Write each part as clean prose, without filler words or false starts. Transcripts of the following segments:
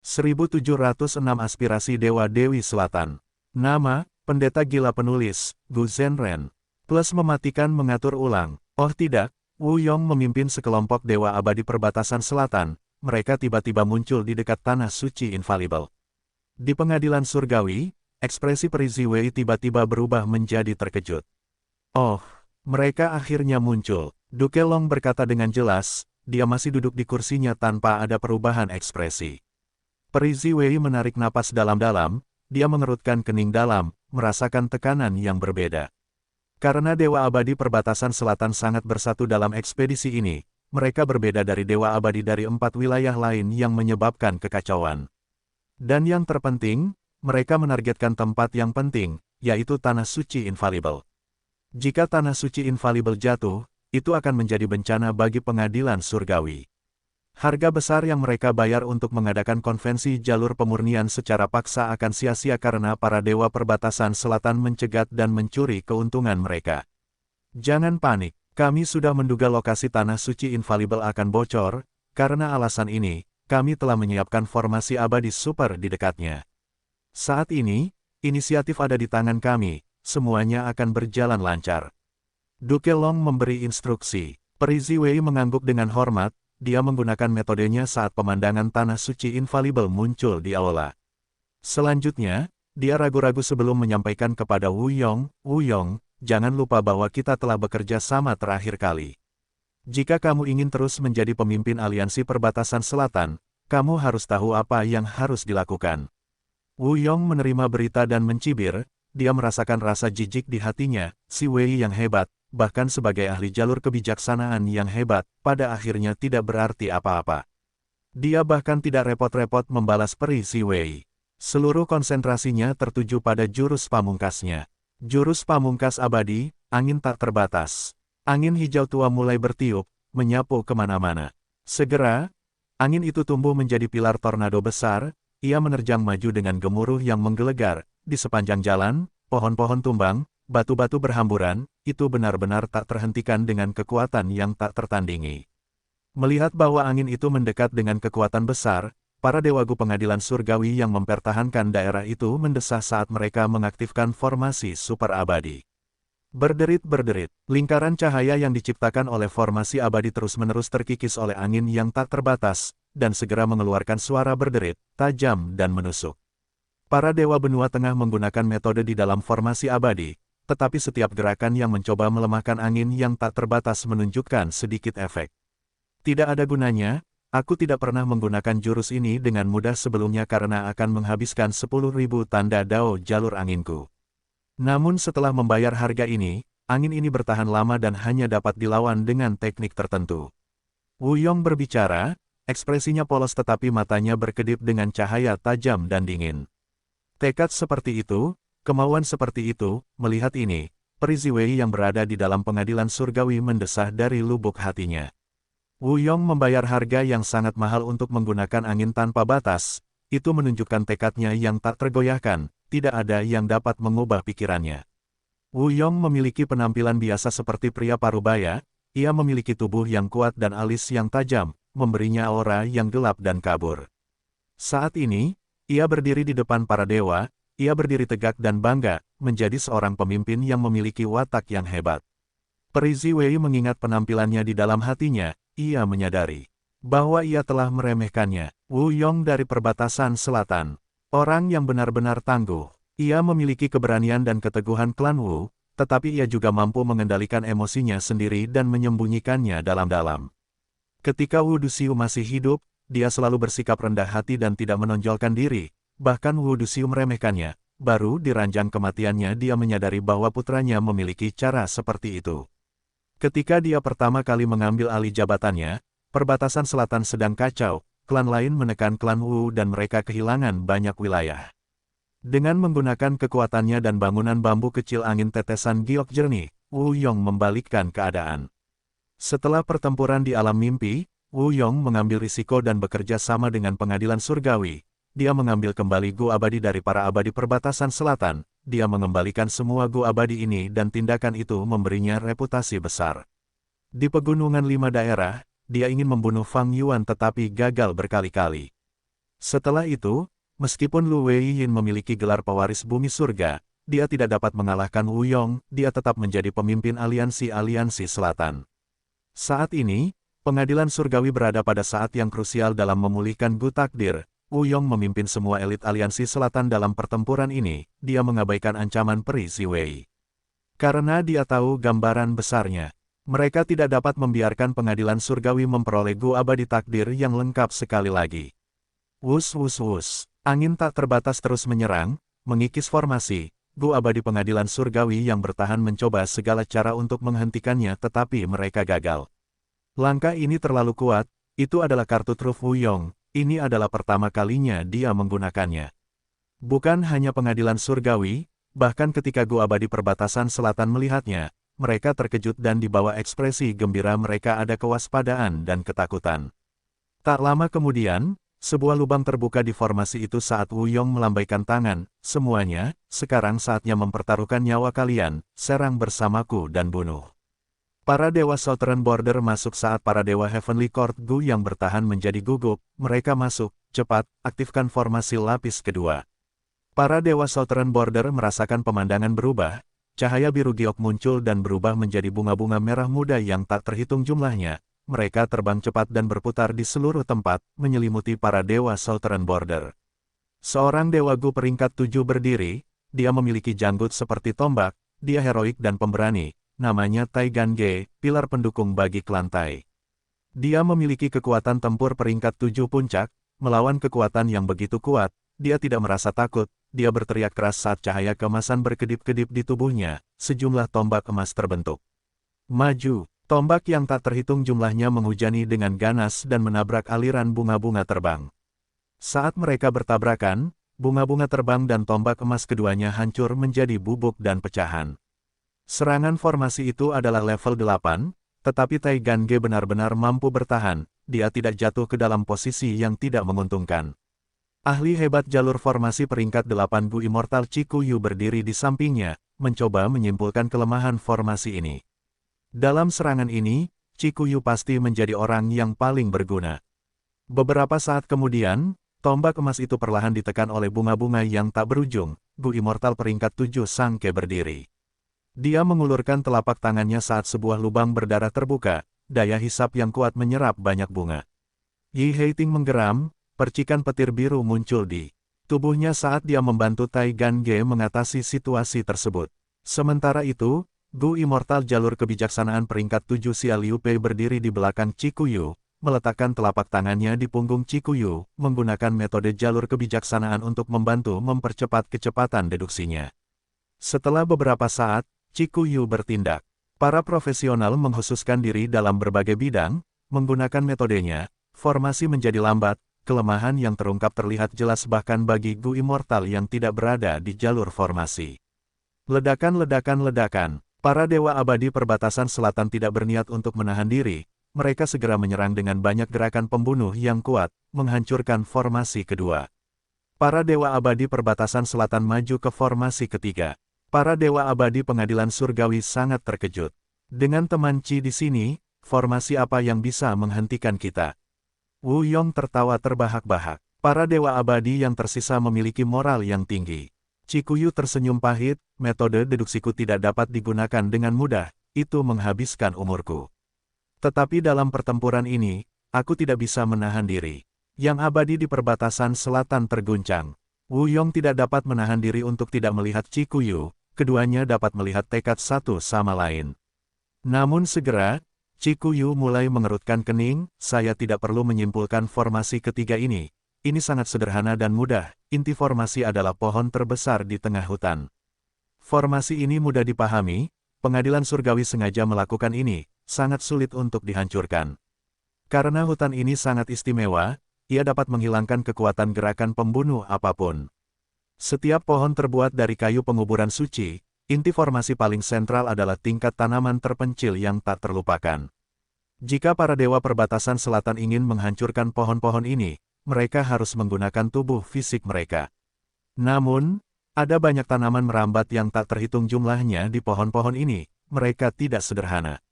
1706 Aspirasi Dewa-Dewi Selatan. Nama, Pendeta Gila Penulis, Gu Zhenren. Plus mematikan mengatur ulang. Oh tidak, Wu Yong memimpin sekelompok dewa abadi perbatasan selatan. Mereka tiba-tiba muncul di dekat tanah suci infalibel. Di pengadilan surgawi, ekspresi Peri Ziwei tiba-tiba berubah menjadi terkejut. Oh, mereka akhirnya muncul. Duke Long berkata dengan jelas, dia masih duduk di kursinya tanpa ada perubahan ekspresi. Peri Ziwei menarik napas dalam-dalam, dia mengerutkan kening dalam, merasakan tekanan yang berbeda. Karena Dewa Abadi Perbatasan Selatan sangat bersatu dalam ekspedisi ini, mereka berbeda dari Dewa Abadi dari 4 wilayah lain yang menyebabkan kekacauan. Dan yang terpenting, mereka menargetkan tempat yang penting, yaitu Tanah Suci Infalibel. Jika Tanah Suci Infalibel jatuh, itu akan menjadi bencana bagi pengadilan surgawi. Harga besar yang mereka bayar untuk mengadakan konvensi jalur pemurnian secara paksa akan sia-sia karena para dewa perbatasan selatan mencegat dan mencuri keuntungan mereka. Jangan panik, kami sudah menduga lokasi Tanah Suci Infalibel akan bocor, karena alasan ini, kami telah menyiapkan formasi abadi super di dekatnya. Saat ini, inisiatif ada di tangan kami, semuanya akan berjalan lancar. Duke Long memberi instruksi. Peri Ziwei mengangguk dengan hormat. Dia menggunakan metodenya saat pemandangan Tanah Suci Infalibel muncul di aula. Selanjutnya, dia ragu-ragu sebelum menyampaikan kepada Wu Yong, jangan lupa bahwa kita telah bekerja sama terakhir kali. Jika kamu ingin terus menjadi pemimpin aliansi perbatasan selatan, kamu harus tahu apa yang harus dilakukan. Wu Yong menerima berita dan mencibir, dia merasakan rasa jijik di hatinya, si Wei yang hebat, bahkan sebagai ahli jalur kebijaksanaan yang hebat, pada akhirnya tidak berarti apa-apa. Dia bahkan tidak repot-repot membalas Peri Ziwei. Seluruh konsentrasinya tertuju pada jurus pamungkasnya. Jurus pamungkas abadi, angin tak terbatas. Angin hijau tua mulai bertiup, menyapu kemana-mana. Segera, angin itu tumbuh menjadi pilar tornado besar, ia menerjang maju dengan gemuruh yang menggelegar, di sepanjang jalan, pohon-pohon tumbang, batu-batu berhamburan, itu benar-benar tak terhentikan dengan kekuatan yang tak tertandingi. Melihat bahwa angin itu mendekat dengan kekuatan besar, para dewagu pengadilan surgawi yang mempertahankan daerah itu mendesah saat mereka mengaktifkan formasi super abadi. Berderit-berderit, lingkaran cahaya yang diciptakan oleh formasi abadi terus-menerus terkikis oleh angin yang tak terbatas, dan segera mengeluarkan suara berderit, tajam dan menusuk. Para dewa benua tengah menggunakan metode di dalam formasi abadi, tetapi setiap gerakan yang mencoba melemahkan angin yang tak terbatas menunjukkan sedikit efek. Tidak ada gunanya, aku tidak pernah menggunakan jurus ini dengan mudah sebelumnya karena akan menghabiskan 10.000 tanda dao jalur anginku. Namun setelah membayar harga ini, angin ini bertahan lama dan hanya dapat dilawan dengan teknik tertentu. Wu Yong berbicara, ekspresinya polos tetapi matanya berkedip dengan cahaya tajam dan dingin. Tekad seperti itu, kemauan seperti itu, melihat ini, Peri Ziwei yang berada di dalam pengadilan surgawi mendesah dari lubuk hatinya. Wu Yong membayar harga yang sangat mahal untuk menggunakan angin tanpa batas, itu menunjukkan tekadnya yang tak tergoyahkan, tidak ada yang dapat mengubah pikirannya. Wu Yong memiliki penampilan biasa seperti pria parubaya, ia memiliki tubuh yang kuat dan alis yang tajam, memberinya aura yang gelap dan kabur. Saat ini, ia berdiri di depan para dewa, ia berdiri tegak dan bangga, menjadi seorang pemimpin yang memiliki watak yang hebat. Peri Ziwei mengingat penampilannya di dalam hatinya, ia menyadari bahwa ia telah meremehkannya. Wu Yong dari perbatasan selatan, orang yang benar-benar tangguh. Ia memiliki keberanian dan keteguhan klan Wu, tetapi ia juga mampu mengendalikan emosinya sendiri dan menyembunyikannya dalam-dalam. Ketika Wu Duxiu masih hidup, dia selalu bersikap rendah hati dan tidak menonjolkan diri, bahkan Wu Duxiu meremehkannya. Baru di ranjang kematiannya dia menyadari bahwa putranya memiliki cara seperti itu. Ketika dia pertama kali mengambil alih jabatannya, perbatasan selatan sedang kacau, klan lain menekan klan Wu dan mereka kehilangan banyak wilayah. Dengan menggunakan kekuatannya dan bangunan bambu kecil angin tetesan giok jernih, Wu Yong membalikkan keadaan. Setelah pertempuran di alam mimpi, Wu Yong mengambil risiko dan bekerja sama dengan pengadilan surgawi. Dia mengambil kembali Gu abadi dari para abadi perbatasan selatan. Dia mengembalikan semua Gu abadi ini dan tindakan itu memberinya reputasi besar. Di pegunungan 5 daerah, dia ingin membunuh Fang Yuan tetapi gagal berkali-kali. Setelah itu, meskipun Lu Weiyin memiliki gelar pewaris bumi surga, dia tidak dapat mengalahkan Wu Yong, dia tetap menjadi pemimpin aliansi-aliansi selatan. Saat ini, pengadilan surgawi berada pada saat yang krusial dalam memulihkan Gu Takdir. Wu Yong memimpin semua elit aliansi selatan dalam pertempuran ini, dia mengabaikan ancaman peri Ziwei. Karena dia tahu gambaran besarnya, mereka tidak dapat membiarkan pengadilan surgawi memperoleh Gu abadi takdir yang lengkap sekali lagi. Wus wus wus, angin tak terbatas terus menyerang, mengikis formasi. Gu abadi pengadilan surgawi yang bertahan mencoba segala cara untuk menghentikannya tetapi mereka gagal. Langkah ini terlalu kuat, itu adalah kartu truf Wu Yong, ini adalah pertama kalinya dia menggunakannya. Bukan hanya pengadilan surgawi, bahkan ketika Gu abadi perbatasan selatan melihatnya, mereka terkejut dan di bawah ekspresi gembira mereka ada kewaspadaan dan ketakutan. Tak lama kemudian, sebuah lubang terbuka di formasi itu saat Wu Yong melambaikan tangan, semuanya, sekarang saatnya mempertaruhkan nyawa kalian, serang bersamaku dan bunuh. Para dewa Southern Border masuk saat para dewa Heavenly Court Gu yang bertahan menjadi gugup, mereka masuk, cepat, aktifkan formasi lapis kedua. Para dewa Southern Border merasakan pemandangan berubah, cahaya biru giok muncul dan berubah menjadi bunga-bunga merah muda yang tak terhitung jumlahnya. Mereka terbang cepat dan berputar di seluruh tempat, menyelimuti para dewa Southern Border. Seorang dewa Gu peringkat 7 berdiri, dia memiliki janggut seperti tombak, dia heroik dan pemberani, namanya Tai Gan Ge, pilar pendukung bagi klan Tai. Dia memiliki kekuatan tempur peringkat 7 puncak, melawan kekuatan yang begitu kuat, dia tidak merasa takut, dia berteriak keras saat cahaya keemasan berkedip-kedip di tubuhnya, sejumlah tombak emas terbentuk. Maju! Tombak yang tak terhitung jumlahnya menghujani dengan ganas dan menabrak aliran bunga-bunga terbang. Saat mereka bertabrakan, bunga-bunga terbang dan tombak emas keduanya hancur menjadi bubuk dan pecahan. Serangan formasi itu adalah level 8, tetapi Tai Gan Ge benar-benar mampu bertahan, dia tidak jatuh ke dalam posisi yang tidak menguntungkan. Ahli hebat jalur formasi peringkat 8 Gu Immortal Chikuyu berdiri di sampingnya, mencoba menyimpulkan kelemahan formasi ini. Dalam serangan ini, Chikuyu pasti menjadi orang yang paling berguna. Beberapa saat kemudian, tombak emas itu perlahan ditekan oleh bunga-bunga yang tak berujung, Gu Immortal peringkat 7 Sangke berdiri. Dia mengulurkan telapak tangannya saat sebuah lubang berdarah terbuka, daya hisap yang kuat menyerap banyak bunga. Yi Heiting menggeram, percikan petir biru muncul di tubuhnya saat dia membantu Tai Gan Ge mengatasi situasi tersebut. Sementara itu, Gu Immortal jalur kebijaksanaan peringkat 7 Xia Liu Pei berdiri di belakang Chikuyu, meletakkan telapak tangannya di punggung Chikuyu, menggunakan metode jalur kebijaksanaan untuk membantu mempercepat kecepatan deduksinya. Setelah beberapa saat, Chikuyu bertindak. Para profesional mengkhususkan diri dalam berbagai bidang, menggunakan metodenya, formasi menjadi lambat, kelemahan yang terungkap terlihat jelas bahkan bagi Gu Immortal yang tidak berada di jalur formasi. Ledakan. Para dewa abadi perbatasan selatan tidak berniat untuk menahan diri, mereka segera menyerang dengan banyak gerakan pembunuh yang kuat, menghancurkan formasi kedua. Para dewa abadi perbatasan selatan maju ke formasi ketiga. Para dewa abadi pengadilan surgawi sangat terkejut. Dengan teman Chi di sini, formasi apa yang bisa menghentikan kita? Wu Yong tertawa terbahak-bahak. Para dewa abadi yang tersisa memiliki moral yang tinggi. Chikuyu tersenyum pahit, metode deduksiku tidak dapat digunakan dengan mudah, itu menghabiskan umurku. Tetapi dalam pertempuran ini, aku tidak bisa menahan diri. Yang abadi di perbatasan selatan terguncang. Wu Yong tidak dapat menahan diri untuk tidak melihat Chikuyu, keduanya dapat melihat tekad satu sama lain. Namun segera, Chikuyu mulai mengerutkan kening, saya tidak perlu menyimpulkan formasi ketiga ini. Ini sangat sederhana dan mudah, inti formasi adalah pohon terbesar di tengah hutan. Formasi ini mudah dipahami, pengadilan surgawi sengaja melakukan ini, sangat sulit untuk dihancurkan. Karena hutan ini sangat istimewa, ia dapat menghilangkan kekuatan gerakan pembunuh apapun. Setiap pohon terbuat dari kayu penguburan suci, inti formasi paling sentral adalah tingkat tanaman terpencil yang tak terlupakan. Jika para dewa perbatasan selatan ingin menghancurkan pohon-pohon ini, mereka harus menggunakan tubuh fisik mereka. Namun, ada banyak tanaman merambat yang tak terhitung jumlahnya di pohon-pohon ini, mereka tidak sederhana.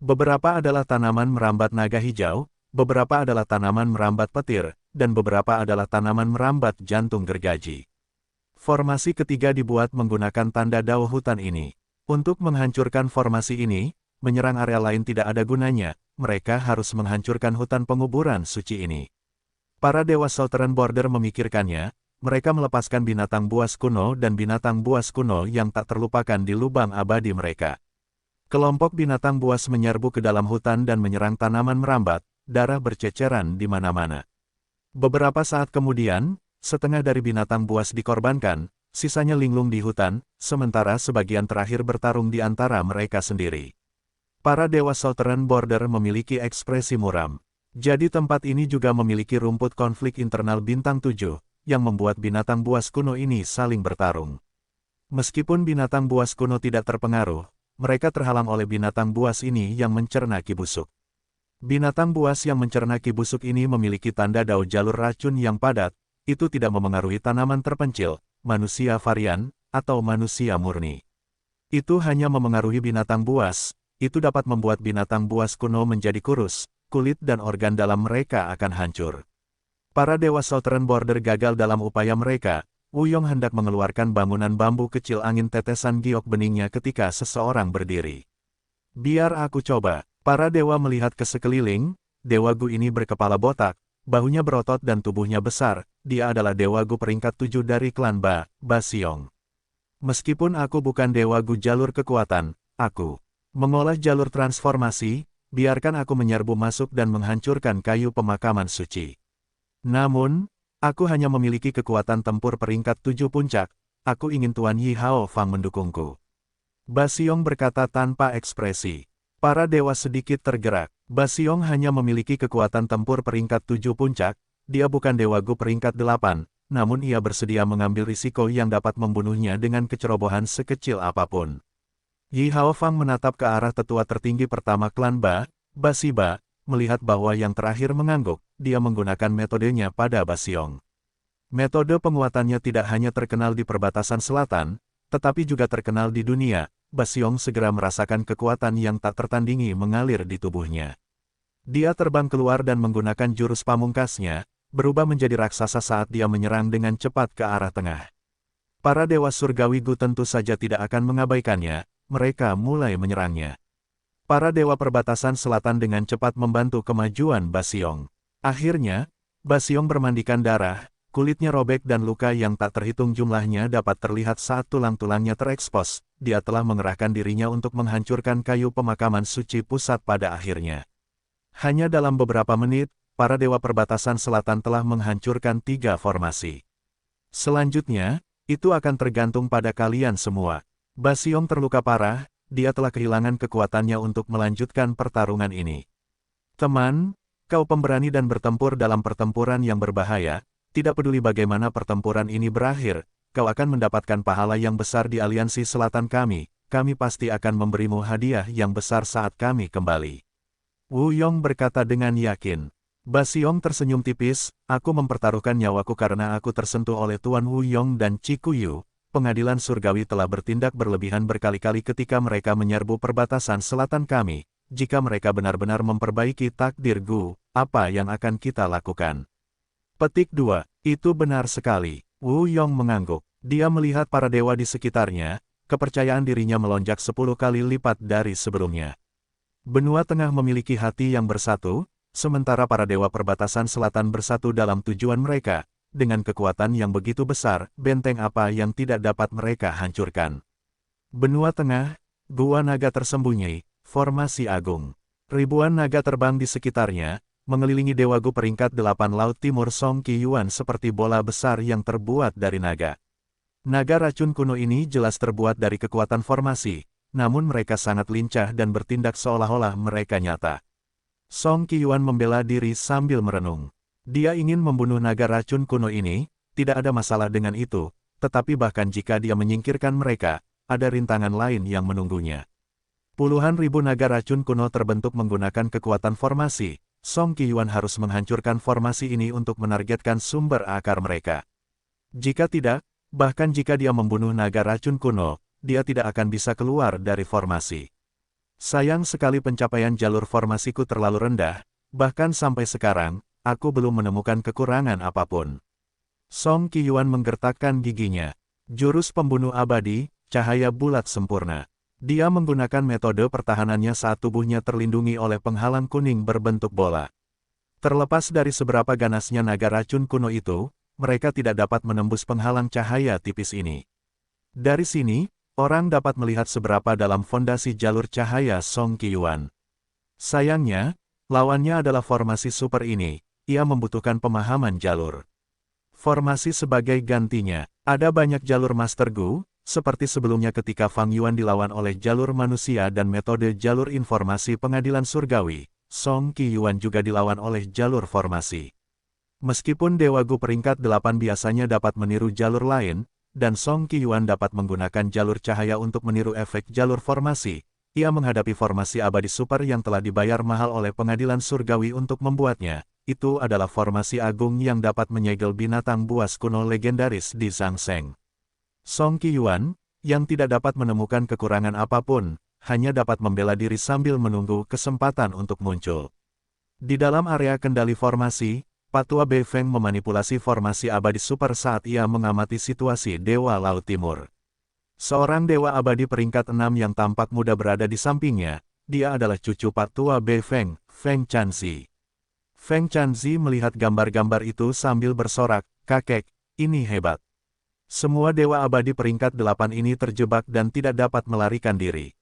Beberapa adalah tanaman merambat naga hijau, beberapa adalah tanaman merambat petir, dan beberapa adalah tanaman merambat jantung gergaji. Formasi ketiga dibuat menggunakan tanda dao hutan ini. Untuk menghancurkan formasi ini, menyerang area lain tidak ada gunanya, mereka harus menghancurkan hutan penguburan suci ini. Para dewa Southern Border memikirkannya, mereka melepaskan binatang buas kuno dan binatang buas kuno yang tak terlupakan di lubang abadi mereka. Kelompok binatang buas menyerbu ke dalam hutan dan menyerang tanaman merambat, darah berceceran di mana-mana. Beberapa saat kemudian, setengah dari binatang buas dikorbankan, sisanya linglung di hutan, sementara sebagian terakhir bertarung di antara mereka sendiri. Para dewa Southern Border memiliki ekspresi muram. Jadi tempat ini juga memiliki rumput konflik internal bintang 7, yang membuat binatang buas kuno ini saling bertarung. Meskipun binatang buas kuno tidak terpengaruh, mereka terhalang oleh binatang buas ini yang mencerna ki busuk. Binatang buas yang mencerna ki busuk ini memiliki tanda dao jalur racun yang padat, itu tidak memengaruhi tanaman terpencil, manusia varian, atau manusia murni. Itu hanya memengaruhi binatang buas, itu dapat membuat binatang buas kuno menjadi kurus, kulit dan organ dalam mereka akan hancur. Para dewa Southern Border gagal dalam upaya mereka. Wuyong hendak mengeluarkan bangunan bambu kecil angin tetesan giok beningnya ketika seseorang berdiri. Biar aku coba. Para dewa melihat ke sekeliling, Dewa Gu ini berkepala botak, bahunya berotot dan tubuhnya besar, dia adalah Dewa Gu peringkat 7 dari klan Ba Siong. Meskipun aku bukan Dewa Gu jalur kekuatan, aku mengolah jalur transformasi, biarkan aku menyerbu masuk dan menghancurkan kayu pemakaman suci. Namun, aku hanya memiliki kekuatan tempur peringkat 7 puncak, aku ingin Tuan Yi Hao Fang mendukungku. Ba Siong berkata tanpa ekspresi. Para dewa sedikit tergerak. Ba Siong hanya memiliki kekuatan tempur peringkat 7 puncak, dia bukan Dewa Gu peringkat 8, namun ia bersedia mengambil risiko yang dapat membunuhnya dengan kecerobohan sekecil apapun. Yi Hao Fang menatap ke arah tetua tertinggi pertama klan Ba Siba, melihat bahwa yang terakhir mengangguk, dia menggunakan metodenya pada Ba Siong. Metode penguatannya tidak hanya terkenal di perbatasan selatan, tetapi juga terkenal di dunia. Ba Siong segera merasakan kekuatan yang tak tertandingi mengalir di tubuhnya. Dia terbang keluar dan menggunakan jurus pamungkasnya, berubah menjadi raksasa saat dia menyerang dengan cepat ke arah tengah. Para dewa surgawi Gu tentu saja tidak akan mengabaikannya, mereka mulai menyerangnya. Para dewa perbatasan selatan dengan cepat membantu kemajuan Ba Siong. Akhirnya, Ba Siong bermandikan darah, kulitnya robek dan luka yang tak terhitung jumlahnya dapat terlihat saat tulang-tulangnya terekspos. Dia telah mengerahkan dirinya untuk menghancurkan kayu pemakaman suci pusat pada akhirnya. Hanya dalam beberapa menit, para dewa perbatasan selatan telah menghancurkan 3 formasi. Selanjutnya, itu akan tergantung pada kalian semua. Ba Siong terluka parah, dia telah kehilangan kekuatannya untuk melanjutkan pertarungan ini. Teman, kau pemberani dan bertempur dalam pertempuran yang berbahaya, tidak peduli bagaimana pertempuran ini berakhir, kau akan mendapatkan pahala yang besar di aliansi selatan kami pasti akan memberimu hadiah yang besar saat kami kembali. Wuyong berkata dengan yakin. Ba Siong tersenyum tipis, aku mempertaruhkan nyawaku karena aku tersentuh oleh Tuan Wuyong dan Cikuyu. Pengadilan surgawi telah bertindak berlebihan berkali-kali ketika mereka menyerbu perbatasan selatan kami. Jika mereka benar-benar memperbaiki takdir Gu, apa yang akan kita lakukan? Petik 2. Itu benar sekali. Wuyong mengangguk. Dia melihat para dewa di sekitarnya, kepercayaan dirinya melonjak 10 kali lipat dari sebelumnya. Benua Tengah memiliki hati yang bersatu, sementara para dewa perbatasan selatan bersatu dalam tujuan mereka. Dengan kekuatan yang begitu besar, benteng apa yang tidak dapat mereka hancurkan. Benua Tengah, Gua Naga tersembunyi, formasi agung. Ribuan naga terbang di sekitarnya, mengelilingi Dewa Gu peringkat 8 Laut Timur Song Qiyuan seperti bola besar yang terbuat dari naga. Naga racun kuno ini jelas terbuat dari kekuatan formasi, namun mereka sangat lincah dan bertindak seolah-olah mereka nyata. Song Qiyuan membela diri sambil merenung. Dia ingin membunuh naga racun kuno ini, tidak ada masalah dengan itu, tetapi bahkan jika dia menyingkirkan mereka, ada rintangan lain yang menunggunya. Puluhan ribu naga racun kuno terbentuk menggunakan kekuatan formasi. Song Qiyuan harus menghancurkan formasi ini untuk menargetkan sumber akar mereka. Jika tidak, bahkan jika dia membunuh naga racun kuno, dia tidak akan bisa keluar dari formasi. Sayang sekali pencapaian jalur formasiku terlalu rendah, bahkan sampai sekarang, aku belum menemukan kekurangan apapun. Song Qiuan menggertakkan giginya. Jurus pembunuh abadi, cahaya bulat sempurna. Dia menggunakan metode pertahanannya saat tubuhnya terlindungi oleh penghalang kuning berbentuk bola. Terlepas dari seberapa ganasnya naga racun kuno itu, mereka tidak dapat menembus penghalang cahaya tipis ini. Dari sini, orang dapat melihat seberapa dalam fondasi jalur cahaya Song Qiuan. Sayangnya, lawannya adalah formasi super ini. Ia membutuhkan pemahaman jalur. Formasi sebagai gantinya. Ada banyak jalur Master Gu, seperti sebelumnya ketika Fang Yuan dilawan oleh jalur manusia dan metode jalur informasi pengadilan surgawi. Song Qiuan juga dilawan oleh jalur formasi. Meskipun Dewa Gu peringkat 8 biasanya dapat meniru jalur lain, dan Song Qiuan dapat menggunakan jalur cahaya untuk meniru efek jalur formasi, ia menghadapi formasi abadi super yang telah dibayar mahal oleh pengadilan surgawi untuk membuatnya. Itu adalah formasi agung yang dapat menyegel binatang buas kuno legendaris di Zhangsheng. Song Qiuan, yang tidak dapat menemukan kekurangan apapun, hanya dapat membela diri sambil menunggu kesempatan untuk muncul. Di dalam area kendali formasi, Patua Beifeng memanipulasi formasi abadi super saat ia mengamati situasi Dewa Laut Timur. Seorang Dewa Abadi peringkat 6 yang tampak muda berada di sampingnya, dia adalah cucu Patua Beifeng, Feng Chanzi. Feng Chanzi melihat gambar-gambar itu sambil bersorak, "Kakek, ini hebat." Semua Dewa Abadi peringkat 8 ini terjebak dan tidak dapat melarikan diri.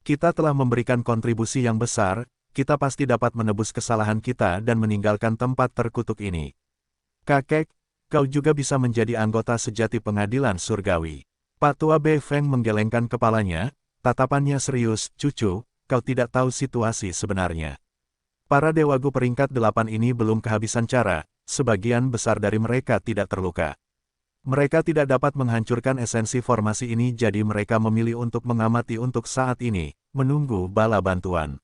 Kita telah memberikan kontribusi yang besar, kita pasti dapat menebus kesalahan kita dan meninggalkan tempat terkutuk ini. Kakek, kau juga bisa menjadi anggota sejati pengadilan surgawi. Patua Beifeng menggelengkan kepalanya, tatapannya serius, "Cucu, kau tidak tahu situasi sebenarnya. Para Dewa Gu peringkat 8 ini belum kehabisan cara, sebagian besar dari mereka tidak terluka. Mereka tidak dapat menghancurkan esensi formasi ini jadi mereka memilih untuk mengamati untuk saat ini, menunggu bala bantuan.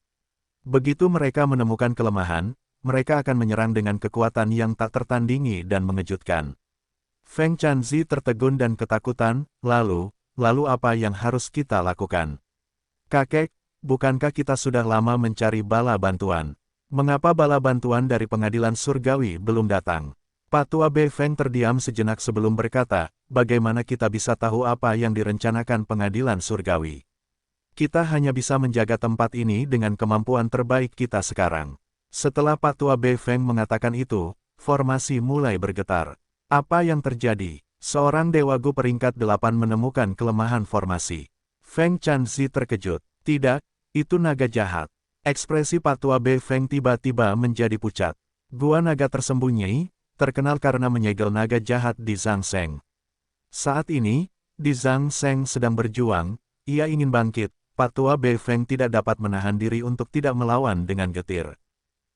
Begitu mereka menemukan kelemahan, mereka akan menyerang dengan kekuatan yang tak tertandingi dan mengejutkan." Feng Chanzi tertegun dan ketakutan, lalu apa yang harus kita lakukan? Kakek, bukankah kita sudah lama mencari bala bantuan? Mengapa bala bantuan dari pengadilan surgawi belum datang? Patua Beifeng terdiam sejenak sebelum berkata, "Bagaimana kita bisa tahu apa yang direncanakan pengadilan surgawi? Kita hanya bisa menjaga tempat ini dengan kemampuan terbaik kita sekarang." Setelah Patua Beifeng mengatakan itu, formasi mulai bergetar. Apa yang terjadi? Seorang Dewa Gu peringkat 8 menemukan kelemahan formasi. Feng Chanzi terkejut. "Tidak, itu naga jahat." Ekspresi Patua Beifeng tiba-tiba menjadi pucat. Gua naga tersembunyi, terkenal karena menyegel naga jahat di Zhangsheng. Saat ini, di Zhangsheng sedang berjuang, ia ingin bangkit. Patua Beifeng tidak dapat menahan diri untuk tidak melawan dengan getir.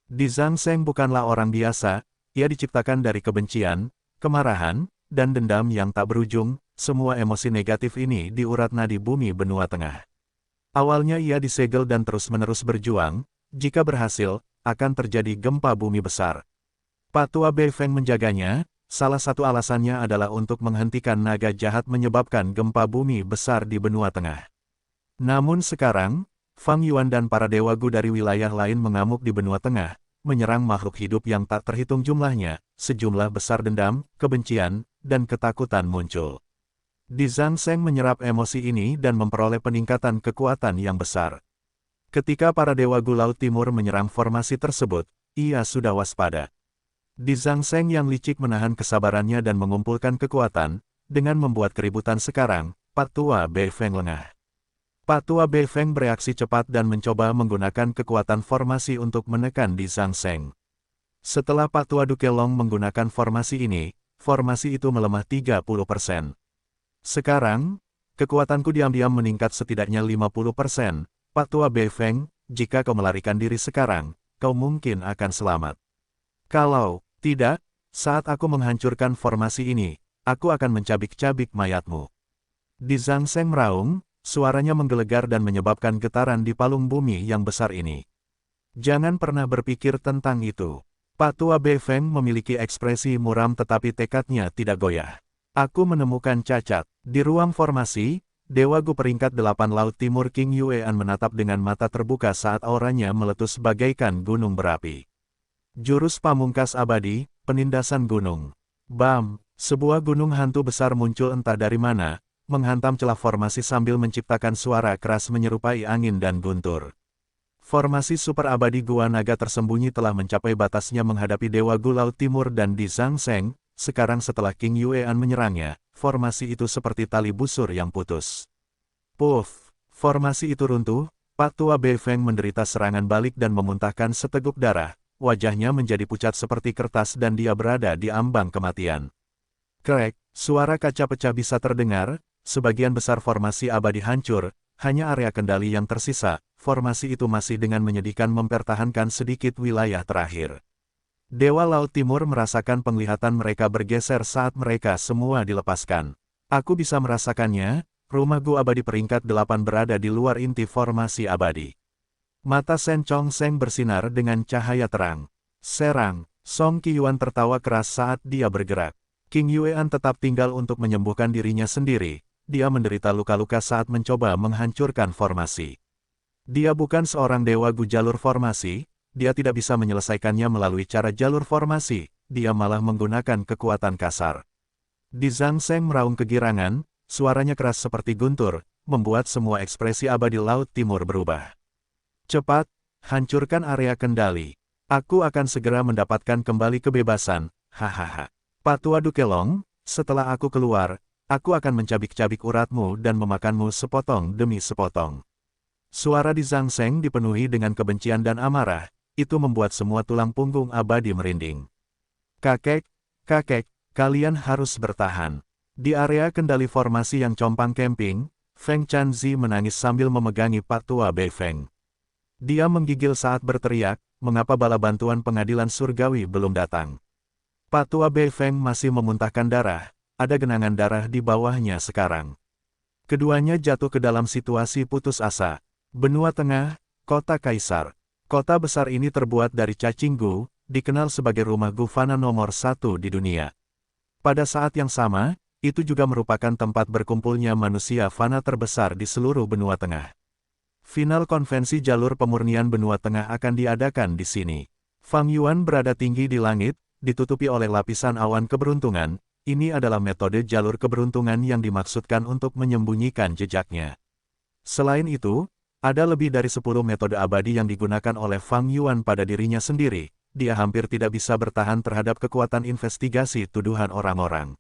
Di Zhangsheng bukanlah orang biasa, ia diciptakan dari kebencian, kemarahan, dan dendam yang tak berujung. Semua emosi negatif ini diurat nadi bumi benua tengah. Awalnya ia disegel dan terus-menerus berjuang, jika berhasil, akan terjadi gempa bumi besar. Patua Beifeng menjaganya, salah satu alasannya adalah untuk menghentikan naga jahat menyebabkan gempa bumi besar di benua tengah. Namun sekarang, Fang Yuan dan para Dewa Gu dari wilayah lain mengamuk di benua tengah, menyerang makhluk hidup yang tak terhitung jumlahnya, sejumlah besar dendam, kebencian, dan ketakutan muncul. Di Zhangsheng menyerap emosi ini dan memperoleh peningkatan kekuatan yang besar. Ketika para Dewa Gu Laut Timur menyerang formasi tersebut, ia sudah waspada. Di Zhangsheng yang licik menahan kesabarannya dan mengumpulkan kekuatan, dengan membuat keributan sekarang, Patua Beifeng lengah. Patua Beifeng bereaksi cepat dan mencoba menggunakan kekuatan formasi untuk menekan di Zhangsheng. Setelah Patua Dukelong menggunakan formasi ini, formasi itu melemah 30%. Sekarang, kekuatanku diam-diam meningkat setidaknya 50%. Patua Beifeng, jika kau melarikan diri sekarang, kau mungkin akan selamat. Kalau tidak, saat aku menghancurkan formasi ini, aku akan mencabik-cabik mayatmu. Di Zhangsheng meraung, suaranya menggelegar dan menyebabkan getaran di palung bumi yang besar ini. Jangan pernah berpikir tentang itu. Patua Beifeng memiliki ekspresi muram tetapi tekadnya tidak goyah. Aku menemukan cacat. Di ruang formasi, Dewa Gu peringkat 8 Laut Timur King Yuean menatap dengan mata terbuka saat auranya meletus bagaikan gunung berapi. Jurus pamungkas abadi, penindasan gunung. Bam! Sebuah gunung hantu besar muncul entah dari mana, menghantam celah formasi sambil menciptakan suara keras menyerupai angin dan guntur. Formasi super abadi Gua Naga tersembunyi telah mencapai batasnya menghadapi Dewa Gu Laut Timur dan Di Zhang Seng. Sekarang setelah King Yuean menyerangnya, formasi itu seperti tali busur yang putus. Puff! Formasi itu runtuh, Pak Tua Bei Feng menderita serangan balik dan memuntahkan seteguk darah. Wajahnya menjadi pucat seperti kertas dan dia berada di ambang kematian. Krek, suara kaca pecah bisa terdengar, sebagian besar formasi abadi hancur, hanya area kendali yang tersisa, formasi itu masih dengan menyedihkan mempertahankan sedikit wilayah terakhir. Dewa Laut Timur merasakan penglihatan mereka bergeser saat mereka semua dilepaskan. Aku bisa merasakannya, rumah Gu abadi peringkat 8 berada di luar inti formasi abadi. Mata Shen Chong Seng bersinar dengan cahaya terang. Serang, Song Qiyuan tertawa keras saat dia bergerak. King Yuean tetap tinggal untuk menyembuhkan dirinya sendiri, dia menderita luka-luka saat mencoba menghancurkan formasi. Dia bukan seorang dewa Gu jalur formasi, dia tidak bisa menyelesaikannya melalui cara jalur formasi, dia malah menggunakan kekuatan kasar. Di Zhang Seng meraung kegirangan, suaranya keras seperti guntur, membuat semua ekspresi abadi Laut Timur berubah. Cepat, hancurkan area kendali. Aku akan segera mendapatkan kembali kebebasan, hahaha. Patua Dukelong, setelah aku keluar, aku akan mencabik-cabik uratmu dan memakanmu sepotong demi sepotong. Suara di Zhang Seng dipenuhi dengan kebencian dan amarah, itu membuat semua tulang punggung abadi merinding. Kakek, kalian harus bertahan. Di area kendali formasi yang compang camping, Feng Chanzi menangis sambil memegangi Patua Bei Feng. Dia menggigil saat berteriak, mengapa bala bantuan pengadilan surgawi belum datang. Patua Bei Feng masih memuntahkan darah, ada genangan darah di bawahnya sekarang. Keduanya jatuh ke dalam situasi putus asa. Benua Tengah, Kota Kaisar. Kota besar ini terbuat dari cacing Gu, dikenal sebagai rumah Gu Fana nomor 1 di dunia. Pada saat yang sama, itu juga merupakan tempat berkumpulnya manusia Fana terbesar di seluruh benua Tengah. Final konvensi jalur pemurnian benua Tengah akan diadakan di sini. Fang Yuan berada tinggi di langit, ditutupi oleh lapisan awan keberuntungan, ini adalah metode jalur keberuntungan yang dimaksudkan untuk menyembunyikan jejaknya. Selain itu, ada lebih dari 10 metode abadi yang digunakan oleh Fang Yuan pada dirinya sendiri, dia hampir tidak bisa bertahan terhadap kekuatan investigasi tuduhan orang-orang.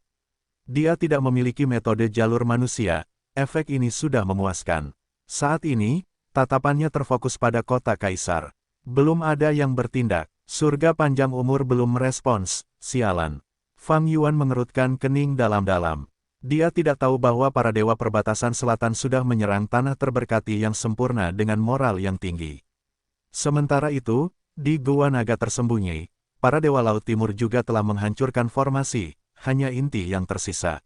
Dia tidak memiliki metode jalur manusia, efek ini sudah memuaskan. Saat ini, tatapannya terfokus pada kota Kaisar. Belum ada yang bertindak. Surga panjang umur belum merespons, sialan. Fang Yuan mengerutkan kening dalam-dalam. Dia tidak tahu bahwa para dewa perbatasan selatan sudah menyerang tanah terberkati yang sempurna dengan moral yang tinggi. Sementara itu, di Gua Naga tersembunyi, para dewa Laut Timur juga telah menghancurkan formasi, hanya inti yang tersisa.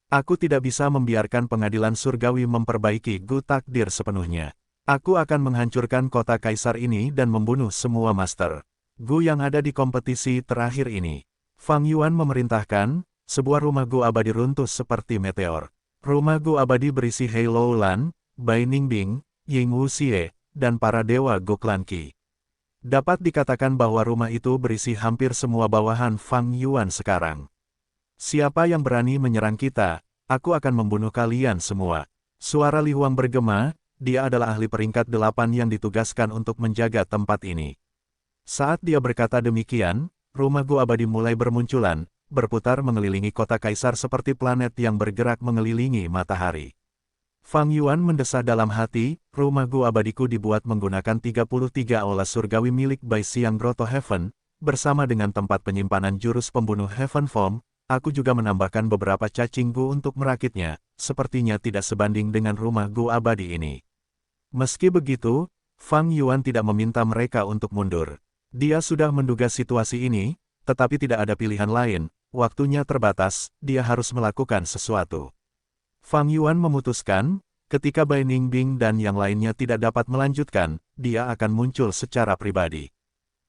Aku tidak bisa membiarkan pengadilan surgawi memperbaiki Gu takdir sepenuhnya. Aku akan menghancurkan kota Kaisar ini dan membunuh semua master Gu yang ada di kompetisi terakhir ini. Fang Yuan memerintahkan, sebuah rumah Gu abadi runtuh seperti meteor. Rumah Gu abadi berisi Hei Lou Lan, Bai Ningbing, Ying Wuxie, dan para dewa Gu Clan Qi. Dapat dikatakan bahwa rumah itu berisi hampir semua bawahan Fang Yuan sekarang. Siapa yang berani menyerang kita, aku akan membunuh kalian semua. Suara Li Huang bergema, dia adalah ahli peringkat 8 yang ditugaskan untuk menjaga tempat ini. Saat dia berkata demikian, rumah Gu abadi mulai bermunculan, berputar mengelilingi kota Kaisar seperti planet yang bergerak mengelilingi matahari. Fang Yuan mendesah dalam hati, rumah Gu abadiku dibuat menggunakan 33 aula surgawi milik Bai Xiang Grotto Heaven, bersama dengan tempat penyimpanan jurus pembunuh Heaven Form, aku juga menambahkan beberapa cacing Gu untuk merakitnya, sepertinya tidak sebanding dengan rumah Gu abadi ini. Meski begitu, Fang Yuan tidak meminta mereka untuk mundur. Dia sudah menduga situasi ini, tetapi tidak ada pilihan lain, waktunya terbatas, dia harus melakukan sesuatu. Fang Yuan memutuskan, ketika Bai Ningbing dan yang lainnya tidak dapat melanjutkan, dia akan muncul secara pribadi.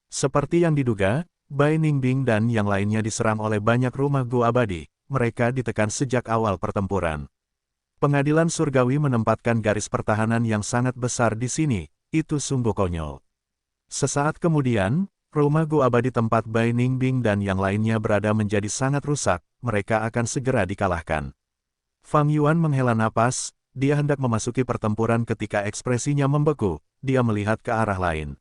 Seperti yang diduga, Bai Ningbing dan yang lainnya diserang oleh banyak rumah Gu abadi, mereka ditekan sejak awal pertempuran. Pengadilan surgawi menempatkan garis pertahanan yang sangat besar di sini, itu sungguh konyol. Sesaat kemudian, Rumah Gu Abadi tempat Bai Ningbing dan yang lainnya berada menjadi sangat rusak, mereka akan segera dikalahkan. Fang Yuan menghela napas, dia hendak memasuki pertempuran ketika ekspresinya membeku, dia melihat ke arah lain.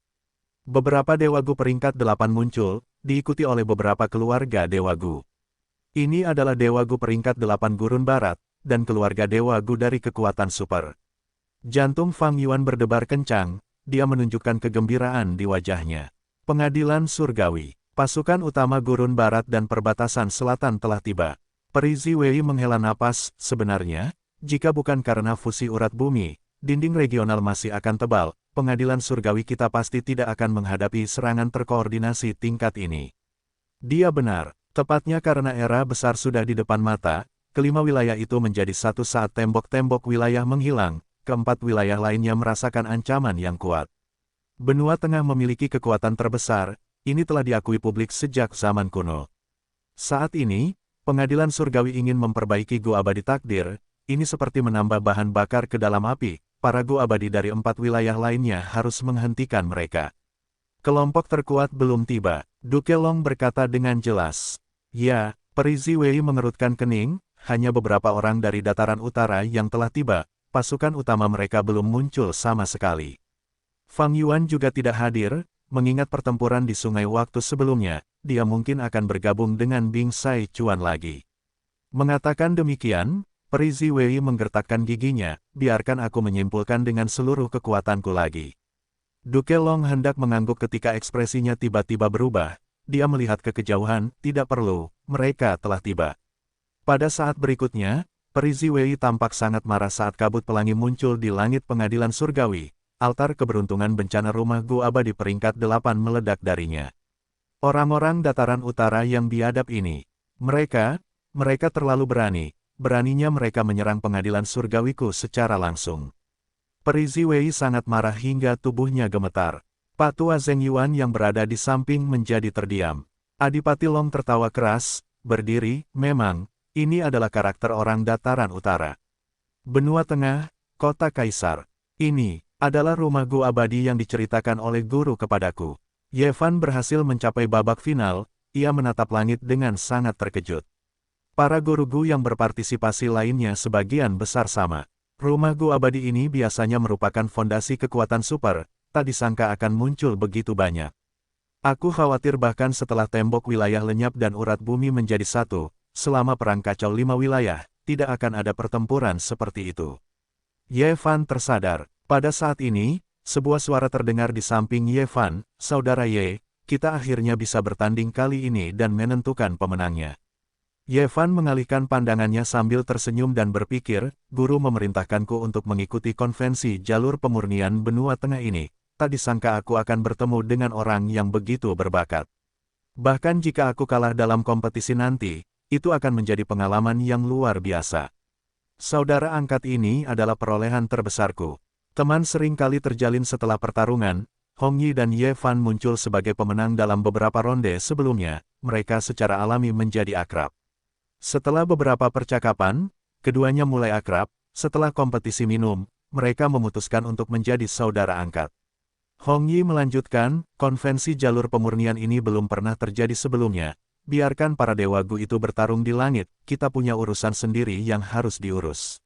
Beberapa Dewa Gu peringkat 8 muncul, diikuti oleh beberapa keluarga Dewa Gu. Ini adalah Dewa Gu peringkat 8 Gurun Barat, dan keluarga Dewa Gu dari kekuatan super. Jantung Fang Yuan berdebar kencang, dia menunjukkan kegembiraan di wajahnya. Pengadilan Surgawi, pasukan utama Gurun Barat dan perbatasan selatan telah tiba. Peri Ziwei menghela napas, sebenarnya, jika bukan karena fusi urat bumi, dinding regional masih akan tebal, pengadilan surgawi kita pasti tidak akan menghadapi serangan terkoordinasi tingkat ini. Dia benar, tepatnya karena era besar sudah di depan mata, kelima wilayah itu menjadi satu saat tembok-tembok wilayah menghilang, keempat wilayah lainnya merasakan ancaman yang kuat. Benua Tengah memiliki kekuatan terbesar, ini telah diakui publik sejak zaman kuno. Saat ini, pengadilan surgawi ingin memperbaiki Gu Abadi takdir, ini seperti menambah bahan bakar ke dalam api, para Gu Abadi dari 4 wilayah lainnya harus menghentikan mereka. Kelompok terkuat belum tiba, Duke Long berkata dengan jelas. Ya, Peri Ziwei mengerutkan kening, hanya beberapa orang dari dataran utara yang telah tiba, pasukan utama mereka belum muncul sama sekali. Fang Yuan juga tidak hadir, mengingat pertempuran di sungai waktu sebelumnya, dia mungkin akan bergabung dengan Bing Sai Chuan lagi. Mengatakan demikian, Peri Ziwei menggertakkan giginya, biarkan aku menyimpulkan dengan seluruh kekuatanku lagi. Duke Long hendak mengangguk ketika ekspresinya tiba-tiba berubah, dia melihat ke kejauhan, tidak perlu, mereka telah tiba. Pada saat berikutnya, Peri Ziwei tampak sangat marah saat kabut pelangi muncul di langit pengadilan surgawi. Altar keberuntungan bencana rumah Gu Abadi peringkat 8 meledak darinya. Orang-orang dataran utara yang biadab ini. Mereka terlalu berani. Beraninya mereka menyerang pengadilan surgawiku secara langsung. Peri Ziwei sangat marah hingga tubuhnya gemetar. Patua Zheng Yuan yang berada di samping menjadi terdiam. Adipati Long tertawa keras, berdiri, memang, ini adalah karakter orang dataran utara. Benua Tengah, Kota Kaisar. Ini adalah rumah Gu Abadi yang diceritakan oleh guru kepadaku. Ye Fan berhasil mencapai babak final, ia menatap langit dengan sangat terkejut. Para guru Gu yang berpartisipasi lainnya sebagian besar sama. Rumah Gu Abadi ini biasanya merupakan fondasi kekuatan super, tak disangka akan muncul begitu banyak. Aku khawatir bahkan setelah tembok wilayah lenyap dan urat bumi menjadi satu, selama perang kacau 5 wilayah, tidak akan ada pertempuran seperti itu. Ye Fan tersadar. Pada saat ini, sebuah suara terdengar di samping Ye Fan, saudara Ye, kita akhirnya bisa bertanding kali ini dan menentukan pemenangnya. Ye Fan mengalihkan pandangannya sambil tersenyum dan berpikir, guru memerintahkanku untuk mengikuti konvensi jalur pemurnian benua tengah ini, tak disangka aku akan bertemu dengan orang yang begitu berbakat. Bahkan jika aku kalah dalam kompetisi nanti, itu akan menjadi pengalaman yang luar biasa. Saudara angkat ini adalah perolehan terbesarku. Teman sering kali terjalin setelah pertarungan, Hong Yi dan Ye Fan muncul sebagai pemenang dalam beberapa ronde sebelumnya, mereka secara alami menjadi akrab. Setelah beberapa percakapan, keduanya mulai akrab, setelah kompetisi minum, mereka memutuskan untuk menjadi saudara angkat. Hong Yi melanjutkan, konvensi jalur pemurnian ini belum pernah terjadi sebelumnya, biarkan para dewa Gu itu bertarung di langit, kita punya urusan sendiri yang harus diurus.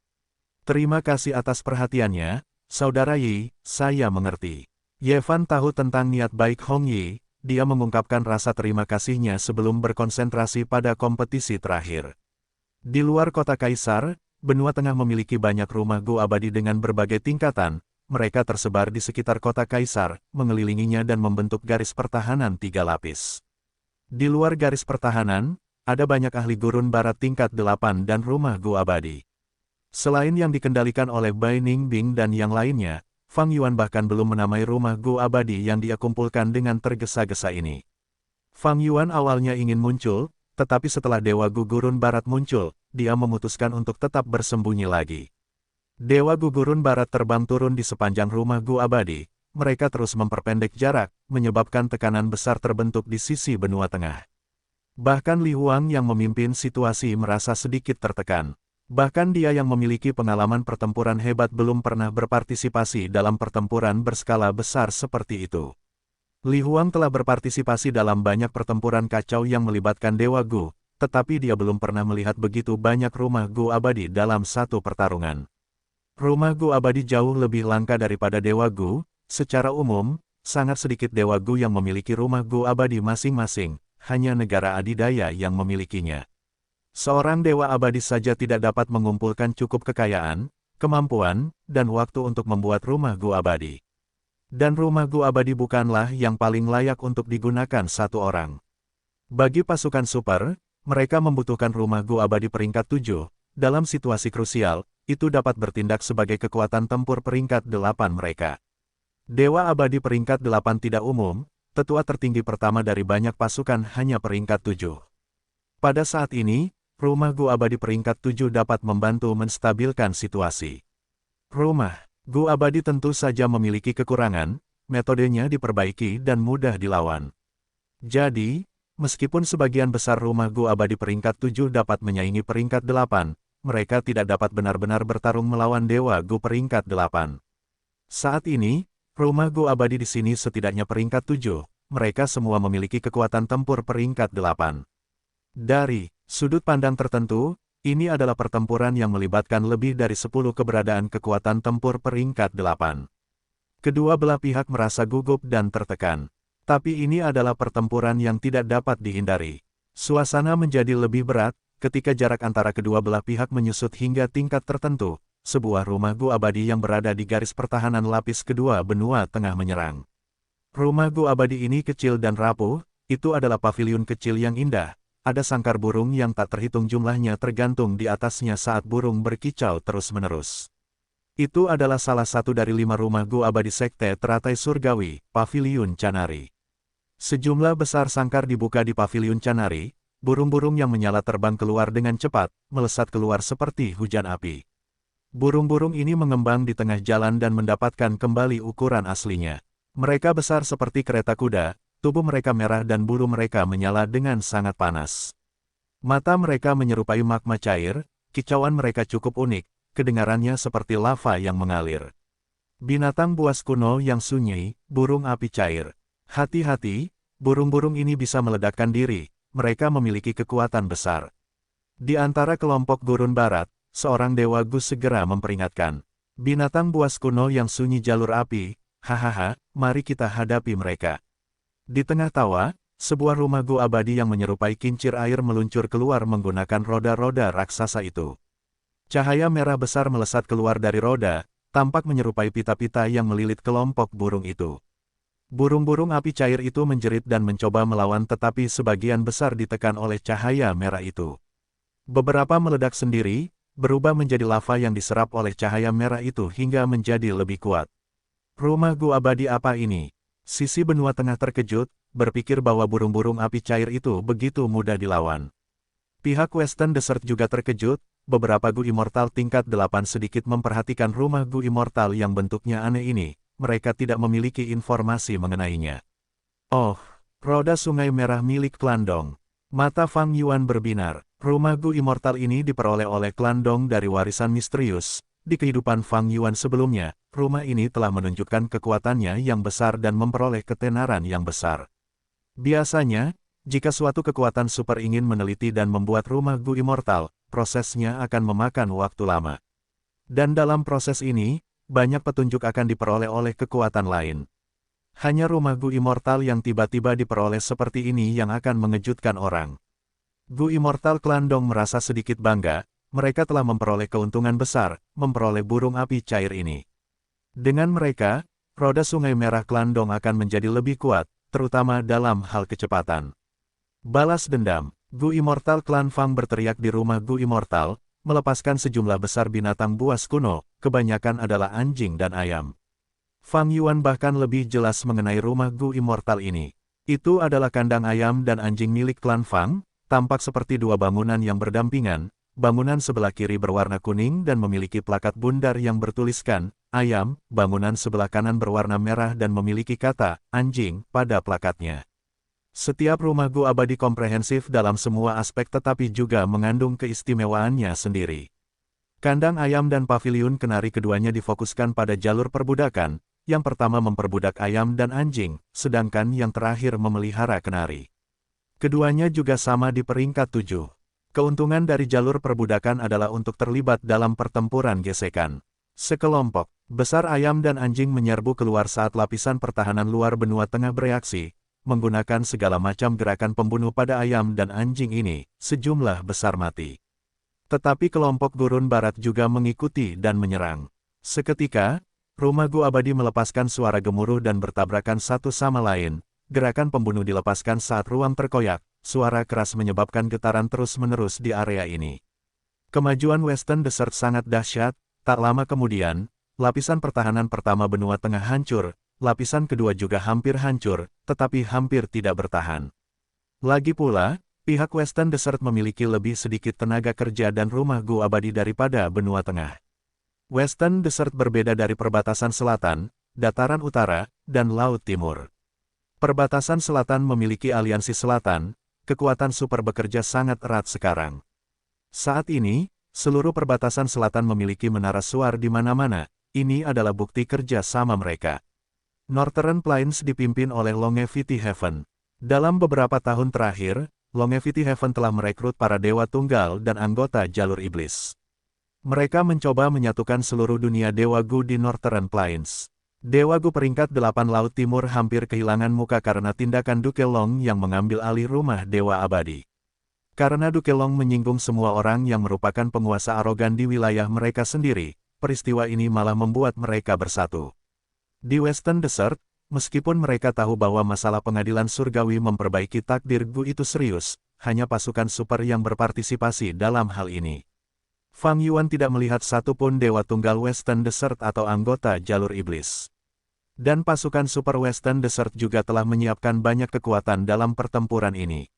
Terima kasih atas perhatiannya. Saudara Yi, saya mengerti. Ye Fan tahu tentang niat baik Hong Yi, dia mengungkapkan rasa terima kasihnya sebelum berkonsentrasi pada kompetisi terakhir. Di luar kota Kaisar, benua tengah memiliki banyak rumah Gu Abadi dengan berbagai tingkatan, mereka tersebar di sekitar kota Kaisar, mengelilinginya dan membentuk garis pertahanan 3 lapis. Di luar garis pertahanan, ada banyak ahli gurun barat tingkat 8 dan rumah Gu Abadi. Selain yang dikendalikan oleh Bai Ningbing dan yang lainnya, Fang Yuan bahkan belum menamai rumah Gu Abadi yang dia kumpulkan dengan tergesa-gesa ini. Fang Yuan awalnya ingin muncul, tetapi setelah Dewa Gu Gurun Barat muncul, dia memutuskan untuk tetap bersembunyi lagi. Dewa Gu Gurun Barat terbang turun di sepanjang rumah Gu Abadi, mereka terus memperpendek jarak, menyebabkan tekanan besar terbentuk di sisi benua tengah. Bahkan Li Huang yang memimpin situasi merasa sedikit tertekan. Bahkan dia yang memiliki pengalaman pertempuran hebat belum pernah berpartisipasi dalam pertempuran berskala besar seperti itu. Li Huang telah berpartisipasi dalam banyak pertempuran kacau yang melibatkan Dewa Gu, tetapi dia belum pernah melihat begitu banyak rumah Gu abadi dalam satu pertarungan. Rumah Gu abadi jauh lebih langka daripada Dewa Gu. Secara umum, sangat sedikit Dewa Gu yang memiliki rumah Gu abadi masing-masing, hanya negara adidaya yang memilikinya. Seorang Dewa Abadi saja tidak dapat mengumpulkan cukup kekayaan, kemampuan, dan waktu untuk membuat rumah Gu abadi. Dan rumah Gu abadi bukanlah yang paling layak untuk digunakan satu orang. Bagi pasukan super, mereka membutuhkan rumah Gu abadi peringkat 7. Dalam situasi krusial, itu dapat bertindak sebagai kekuatan tempur peringkat 8 mereka. Dewa abadi peringkat 8 tidak umum, tetua tertinggi pertama dari banyak pasukan hanya peringkat 7. Pada saat ini, rumah Gu abadi peringkat 7 dapat membantu menstabilkan situasi. Rumah Gu abadi tentu saja memiliki kekurangan, metodenya diperbaiki dan mudah dilawan. Jadi, meskipun sebagian besar rumah Gu abadi peringkat 7 dapat menyaingi peringkat 8, mereka tidak dapat benar-benar bertarung melawan Dewa Gu peringkat 8. Saat ini, rumah Gu abadi di sini setidaknya peringkat 7, mereka semua memiliki kekuatan tempur peringkat 8. Dari sudut pandang tertentu, ini adalah pertempuran yang melibatkan lebih dari 10 keberadaan kekuatan tempur peringkat 8. Kedua belah pihak merasa gugup dan tertekan. Tapi ini adalah pertempuran yang tidak dapat dihindari. Suasana menjadi lebih berat, ketika jarak antara kedua belah pihak menyusut hingga tingkat tertentu. Sebuah rumah Gu abadi yang berada di garis pertahanan lapis kedua benua tengah menyerang. Rumah Gu abadi ini kecil dan rapuh, itu adalah paviliun kecil yang indah. Ada sangkar burung yang tak terhitung jumlahnya tergantung di atasnya saat burung berkicau terus-menerus. Itu adalah salah satu dari 5 rumah Gu abadi sekte teratai surgawi, paviliun Canari. Sejumlah besar sangkar dibuka di paviliun Canari, burung-burung yang menyala terbang keluar dengan cepat, melesat keluar seperti hujan api. Burung-burung ini mengembang di tengah jalan dan mendapatkan kembali ukuran aslinya. Mereka besar seperti kereta kuda, tubuh mereka merah dan bulu mereka menyala dengan sangat panas. Mata mereka menyerupai magma cair, kicauan mereka cukup unik, kedengarannya seperti lava yang mengalir. Binatang buas kuno yang sunyi, burung api cair. Hati-hati, burung-burung ini bisa meledakkan diri, mereka memiliki kekuatan besar. Di antara kelompok gurun barat, seorang Dewa Gu segera memperingatkan. Binatang buas kuno yang sunyi jalur api, hahaha, mari kita hadapi mereka. Di tengah tawa, sebuah rumah Gu abadi yang menyerupai kincir air meluncur keluar menggunakan roda-roda raksasa itu. Cahaya merah besar melesat keluar dari roda, tampak menyerupai pita-pita yang melilit kelompok burung itu. Burung-burung api cair itu menjerit dan mencoba melawan tetapi sebagian besar ditekan oleh cahaya merah itu. Beberapa meledak sendiri, berubah menjadi lava yang diserap oleh cahaya merah itu hingga menjadi lebih kuat. Rumah Gu abadi apa ini? Sisi benua tengah terkejut, berpikir bahwa burung-burung api cair itu begitu mudah dilawan. Pihak Western Desert juga terkejut, beberapa Gu Immortal tingkat 8 sedikit memperhatikan rumah Gu Immortal yang bentuknya aneh ini, mereka tidak memiliki informasi mengenainya. Oh, roda sungai merah milik klan Dong. Mata Fang Yuan berbinar. Rumah Gu Immortal ini diperoleh oleh klan Dong dari warisan misterius. Di kehidupan Fang Yuan sebelumnya, rumah ini telah menunjukkan kekuatannya yang besar dan memperoleh ketenaran yang besar. Biasanya, jika suatu kekuatan super ingin meneliti dan membuat rumah Gu Immortal, prosesnya akan memakan waktu lama. Dan dalam proses ini, banyak petunjuk akan diperoleh oleh kekuatan lain. Hanya rumah Gu Immortal yang tiba-tiba diperoleh seperti ini yang akan mengejutkan orang. Gu Immortal klan Dong merasa sedikit bangga, mereka telah memperoleh keuntungan besar, memperoleh burung api cair ini. Dengan mereka, roda sungai merah klan Dong akan menjadi lebih kuat, terutama dalam hal kecepatan. Balas dendam, Gu Immortal klan Fang berteriak di rumah Gu Immortal, melepaskan sejumlah besar binatang buas kuno, kebanyakan adalah anjing dan ayam. Fang Yuan bahkan lebih jelas mengenai rumah Gu Immortal ini. Itu adalah kandang ayam dan anjing milik klan Fang, tampak seperti dua bangunan yang berdampingan, bangunan sebelah kiri berwarna kuning dan memiliki plakat bundar yang bertuliskan, ayam, bangunan sebelah kanan berwarna merah dan memiliki kata, anjing, pada plakatnya. Setiap rumah Gu abadi komprehensif dalam semua aspek tetapi juga mengandung keistimewaannya sendiri. Kandang ayam dan paviliun kenari keduanya difokuskan pada jalur perbudakan, yang pertama memperbudak ayam dan anjing, sedangkan yang terakhir memelihara kenari. Keduanya juga sama di peringkat 7. Keuntungan dari jalur perbudakan adalah untuk terlibat dalam pertempuran gesekan. Sekelompok besar ayam dan anjing menyerbu keluar saat lapisan pertahanan luar benua tengah bereaksi, menggunakan segala macam gerakan pembunuh pada ayam dan anjing ini, sejumlah besar mati. Tetapi kelompok gurun barat juga mengikuti dan menyerang. Seketika, rumah gua abadi melepaskan suara gemuruh dan bertabrakan satu sama lain. Gerakan pembunuh dilepaskan saat ruang terkoyak, suara keras menyebabkan getaran terus-menerus di area ini. Kemajuan Western Desert sangat dahsyat, tak lama kemudian, lapisan pertahanan pertama benua tengah hancur, lapisan kedua juga hampir hancur, tetapi hampir tidak bertahan. Lagi pula, pihak Western Desert memiliki lebih sedikit tenaga kerja dan rumah gua abadi daripada benua tengah. Western Desert berbeda dari perbatasan selatan, dataran utara, dan laut timur. Perbatasan selatan memiliki aliansi selatan, kekuatan super bekerja sangat erat sekarang. Saat ini, seluruh perbatasan selatan memiliki menara suar di mana-mana, ini adalah bukti kerja sama mereka. Northern Plains dipimpin oleh Longevity Heaven. Dalam beberapa tahun terakhir, Longevity Heaven telah merekrut para dewa tunggal dan anggota jalur iblis. Mereka mencoba menyatukan seluruh dunia Dewa Gu di Northern Plains. Dewa Gu peringkat 8 Laut Timur hampir kehilangan muka karena tindakan Duke Long yang mengambil alih rumah Dewa Abadi. Karena Duke Long menyinggung semua orang yang merupakan penguasa arogan di wilayah mereka sendiri, peristiwa ini malah membuat mereka bersatu. Di Western Desert, meskipun mereka tahu bahwa masalah pengadilan surgawi memperbaiki takdir Gu itu serius, hanya pasukan super yang berpartisipasi dalam hal ini. Fang Yuan tidak melihat satupun dewa tunggal Western Desert atau anggota jalur iblis. Dan pasukan super Western Desert juga telah menyiapkan banyak kekuatan dalam pertempuran ini.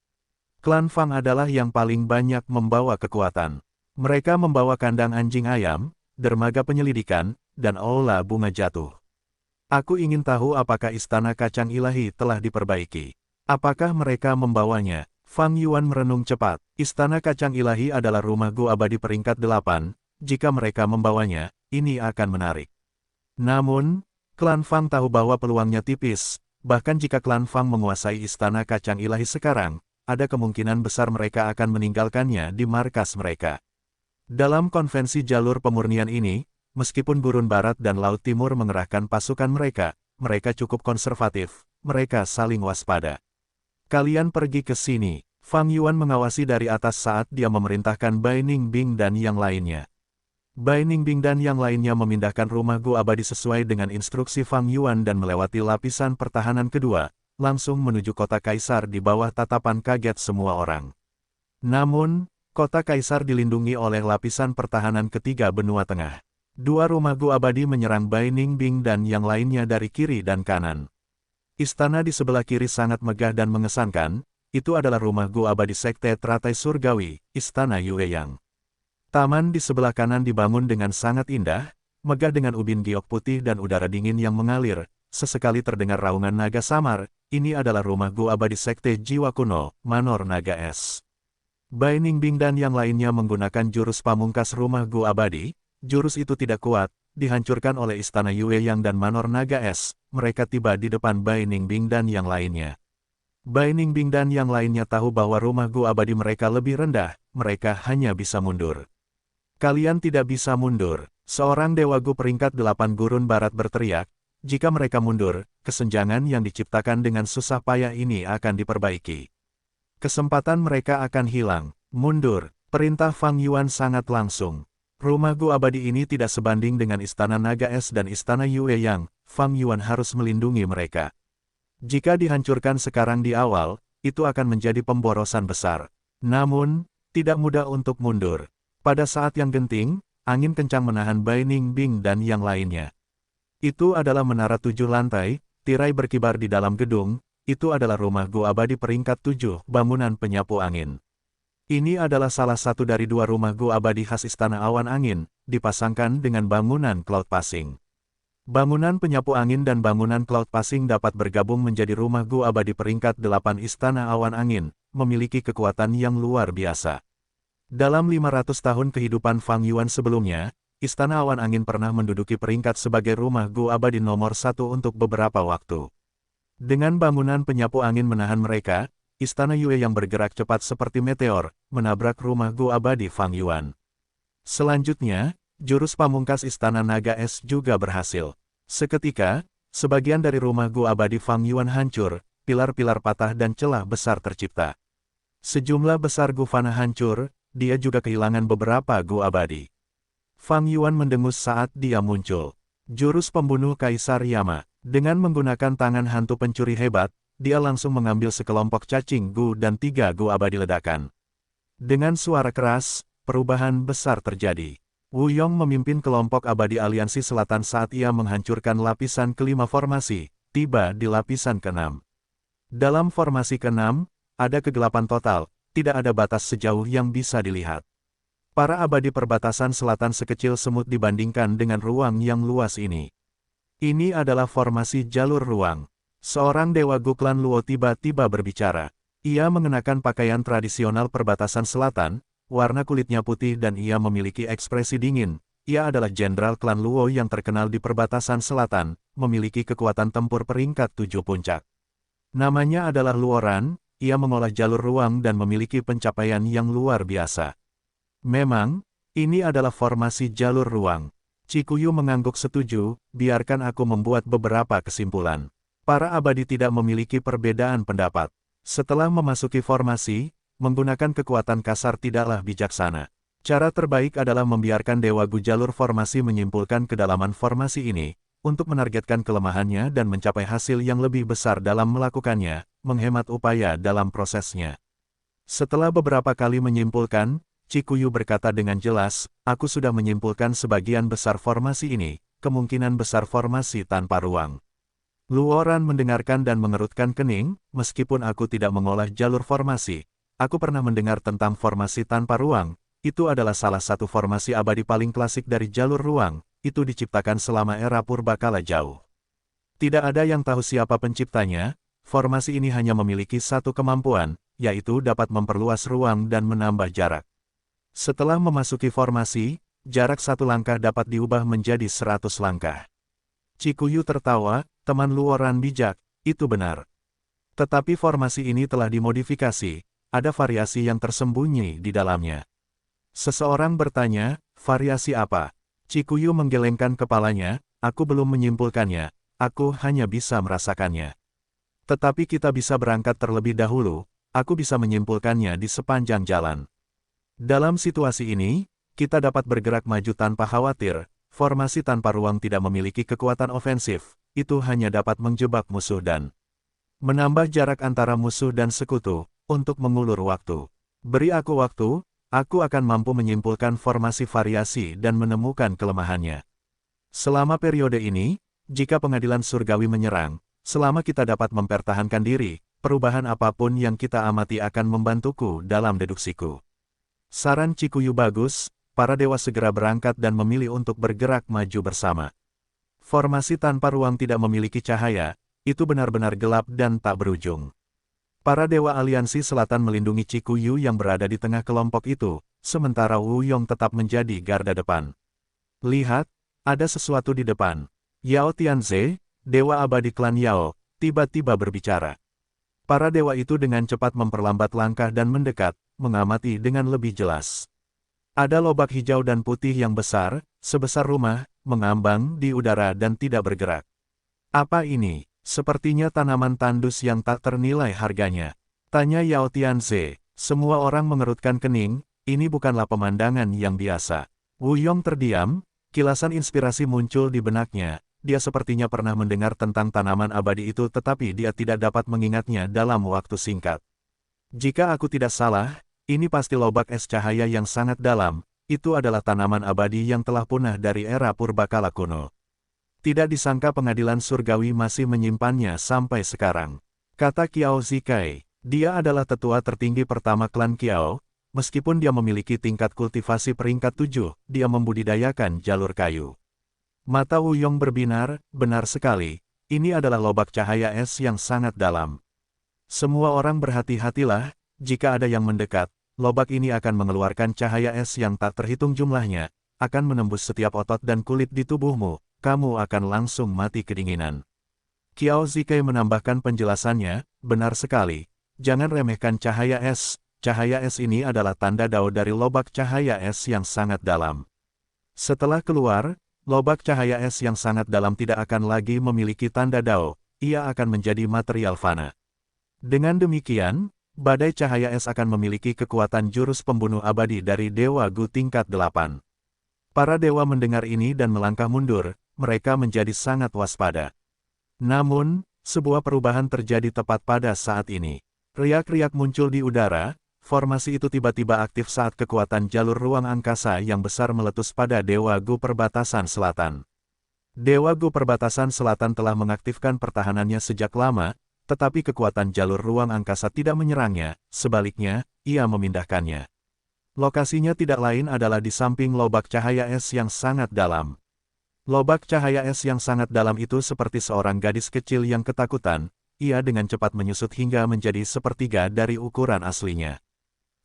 Klan Fang adalah yang paling banyak membawa kekuatan. Mereka membawa kandang anjing ayam, dermaga penyelidikan, dan aula bunga jatuh. Aku ingin tahu apakah istana kacang ilahi telah diperbaiki. Apakah mereka membawanya? Fang Yuan merenung cepat. Istana kacang ilahi adalah rumah gua abadi peringkat 8. Jika mereka membawanya, ini akan menarik. Namun, klan Fang tahu bahwa peluangnya tipis. Bahkan jika klan Fang menguasai istana kacang ilahi sekarang, ada kemungkinan besar mereka akan meninggalkannya di markas mereka. Dalam konvensi jalur pemurnian ini, meskipun Gurun Barat dan Laut Timur mengerahkan pasukan mereka, mereka cukup konservatif, mereka saling waspada. Kalian pergi ke sini. Fang Yuan mengawasi dari atas saat dia memerintahkan Bai Ningbing dan yang lainnya. Bai Ningbing dan yang lainnya memindahkan rumah gua abadi sesuai dengan instruksi Fang Yuan dan melewati lapisan pertahanan kedua, langsung menuju kota Kaisar di bawah tatapan kaget semua orang. Namun, kota Kaisar dilindungi oleh lapisan pertahanan ketiga benua tengah. Dua rumah gua abadi menyerang Bai Ningbing dan yang lainnya dari kiri dan kanan. Istana di sebelah kiri sangat megah dan mengesankan, itu adalah rumah gua abadi Sekte Teratai Surgawi, Istana Yueyang. Taman di sebelah kanan dibangun dengan sangat indah, megah dengan ubin giok putih dan udara dingin yang mengalir, sesekali terdengar raungan naga samar, ini adalah rumah gua abadi Sekte Jiwa Kuno, Manor Naga Es. Bai Ningbing dan yang lainnya menggunakan jurus pamungkas rumah gua abadi, jurus itu tidak kuat, dihancurkan oleh Istana Yueyang dan Manor Naga Es. Mereka tiba di depan Bai Ningbing dan yang lainnya. Bai Ningbing dan yang lainnya tahu bahwa rumah gua abadi mereka lebih rendah, mereka hanya bisa mundur. Kalian tidak bisa mundur, seorang Dewa Gu peringkat 8 Gurun Barat berteriak, jika mereka mundur, kesenjangan yang diciptakan dengan susah payah ini akan diperbaiki. Kesempatan mereka akan hilang, mundur, perintah Fang Yuan sangat langsung. Rumah gua abadi ini tidak sebanding dengan Istana Naga Es dan Istana Yueyang, Fang Yuan harus melindungi mereka. Jika dihancurkan sekarang di awal, itu akan menjadi pemborosan besar. Namun, tidak mudah untuk mundur. Pada saat yang genting, angin kencang menahan Bai Ningbing dan yang lainnya. Itu adalah menara 7 lantai, tirai berkibar di dalam gedung, itu adalah rumah gua abadi peringkat 7, bangunan penyapu angin. Ini adalah salah satu dari dua rumah gua abadi khas Istana Awan Angin, dipasangkan dengan bangunan Cloud Passing. Bangunan penyapu angin dan bangunan Cloud Passing dapat bergabung menjadi rumah gua abadi peringkat 8 Istana Awan Angin, memiliki kekuatan yang luar biasa. Dalam 500 tahun kehidupan Fang Yuan sebelumnya, Istana Awan Angin pernah menduduki peringkat sebagai rumah Gu abadi nomor 1 untuk beberapa waktu. Dengan bangunan penyapu angin menahan mereka, Istana Yue yang bergerak cepat seperti meteor, menabrak rumah Gu abadi Fang Yuan. Selanjutnya, jurus pamungkas Istana Naga Es juga berhasil. Seketika, sebagian dari rumah Gu abadi Fang Yuan hancur, pilar-pilar patah dan celah besar tercipta. Sejumlah besar gufana hancur, dia juga kehilangan beberapa Gu abadi. Fang Yuan mendengus saat dia muncul. Jurus pembunuh Kaisar Yama. Dengan menggunakan tangan hantu pencuri hebat, dia langsung mengambil sekelompok cacing Gu dan 3 Gu abadi ledakan. Dengan suara keras, perubahan besar terjadi. Wu Yong memimpin kelompok abadi aliansi selatan saat ia menghancurkan lapisan kelima formasi, tiba di lapisan ke-6. Dalam formasi ke-6, ada kegelapan total, tidak ada batas sejauh yang bisa dilihat. Para abadi perbatasan selatan sekecil semut dibandingkan dengan ruang yang luas ini. Ini adalah formasi jalur ruang. Seorang Dewa Gu Klan Luo tiba-tiba berbicara. Ia mengenakan pakaian tradisional perbatasan selatan, warna kulitnya putih dan ia memiliki ekspresi dingin. Ia adalah Jenderal Klan Luo yang terkenal di perbatasan selatan, memiliki kekuatan tempur peringkat 7 puncak. Namanya adalah Luoran. Ia mengolah jalur ruang dan memiliki pencapaian yang luar biasa. Memang, ini adalah formasi jalur ruang. Cikuyu mengangguk setuju, biarkan aku membuat beberapa kesimpulan. Para abadi tidak memiliki perbedaan pendapat. Setelah memasuki formasi, menggunakan kekuatan kasar tidaklah bijaksana. Cara terbaik adalah membiarkan Dewa Gu jalur formasi menyimpulkan kedalaman formasi ini, untuk menargetkan kelemahannya dan mencapai hasil yang lebih besar dalam melakukannya, menghemat upaya dalam prosesnya. Setelah beberapa kali menyimpulkan, Cikuyu berkata dengan jelas, aku sudah menyimpulkan sebagian besar formasi ini, kemungkinan besar formasi tanpa ruang. Luoran mendengarkan dan mengerutkan kening, meskipun aku tidak mengolah jalur formasi. Aku pernah mendengar tentang formasi tanpa ruang, itu adalah salah satu formasi abadi paling klasik dari jalur ruang, itu diciptakan selama era purbakala jauh. Tidak ada yang tahu siapa penciptanya, formasi ini hanya memiliki satu kemampuan, yaitu dapat memperluas ruang dan menambah jarak. Setelah memasuki formasi, jarak satu langkah dapat diubah menjadi 100 langkah. Cikuyu tertawa, teman Luoran bijak, itu benar. Tetapi formasi ini telah dimodifikasi, ada variasi yang tersembunyi di dalamnya. Seseorang bertanya, variasi apa? Cikuyu menggelengkan kepalanya, aku belum menyimpulkannya, aku hanya bisa merasakannya. Tetapi kita bisa berangkat terlebih dahulu, aku bisa menyimpulkannya di sepanjang jalan. Dalam situasi ini, kita dapat bergerak maju tanpa khawatir, formasi tanpa ruang tidak memiliki kekuatan ofensif, itu hanya dapat menjebak musuh dan menambah jarak antara musuh dan sekutu, untuk mengulur waktu. Beri aku waktu, aku akan mampu menyimpulkan formasi variasi dan menemukan kelemahannya. Selama periode ini, jika pengadilan surgawi menyerang, selama kita dapat mempertahankan diri, perubahan apapun yang kita amati akan membantuku dalam deduksiku. Saran Cikuyu bagus, para dewa segera berangkat dan memilih untuk bergerak maju bersama. Formasi tanpa ruang tidak memiliki cahaya, itu benar-benar gelap dan tak berujung. Para dewa aliansi selatan melindungi Cikuyu yang berada di tengah kelompok itu, sementara Wu Yong tetap menjadi garda depan. Lihat, ada sesuatu di depan. Yao Tianze, dewa abadi klan Yao, tiba-tiba berbicara. Para dewa itu dengan cepat memperlambat langkah dan mendekat, mengamati dengan lebih jelas. Ada lobak hijau dan putih yang besar, sebesar rumah, mengambang di udara dan tidak bergerak. Apa ini? Sepertinya tanaman tandus yang tak ternilai harganya. Tanya Yao Tianze. Semua orang mengerutkan kening, ini bukanlah pemandangan yang biasa. Wu Yong terdiam, kilasan inspirasi muncul di benaknya. Dia sepertinya pernah mendengar tentang tanaman abadi itu tetapi dia tidak dapat mengingatnya dalam waktu singkat. Jika aku tidak salah, ini pasti lobak es cahaya yang sangat dalam. Itu adalah tanaman abadi yang telah punah dari era purbakala kuno. Tidak disangka pengadilan surgawi masih menyimpannya sampai sekarang. Kata Qiao Zikai, dia adalah tetua tertinggi pertama klan Qiao, meskipun dia memiliki tingkat kultivasi peringkat 7, dia membudidayakan jalur kayu. Mata Wu Yong berbinar, benar sekali, ini adalah lobak cahaya es yang sangat dalam. Semua orang berhati-hatilah, jika ada yang mendekat, lobak ini akan mengeluarkan cahaya es yang tak terhitung jumlahnya, akan menembus setiap otot dan kulit di tubuhmu, kamu akan langsung mati kedinginan. Qiao Zikai menambahkan penjelasannya, benar sekali. Jangan remehkan cahaya es. Cahaya es ini adalah tanda dao dari lobak cahaya es yang sangat dalam. Setelah keluar, lobak cahaya es yang sangat dalam tidak akan lagi memiliki tanda dao, ia akan menjadi material fana. Dengan demikian, badai cahaya es akan memiliki kekuatan jurus pembunuh abadi dari Dewa Gu tingkat 8. Para dewa mendengar ini dan melangkah mundur, mereka menjadi sangat waspada. Namun, sebuah perubahan terjadi tepat pada saat ini. Riak-riak muncul di udara, formasi itu tiba-tiba aktif saat kekuatan jalur ruang angkasa yang besar meletus pada Dewa Gu Perbatasan Selatan. Dewa Gu Perbatasan Selatan telah mengaktifkan pertahanannya sejak lama, tetapi kekuatan jalur ruang angkasa tidak menyerangnya, sebaliknya, ia memindahkannya. Lokasinya tidak lain adalah di samping lobak cahaya es yang sangat dalam. Lobak cahaya es yang sangat dalam itu seperti seorang gadis kecil yang ketakutan, ia dengan cepat menyusut hingga menjadi sepertiga dari ukuran aslinya.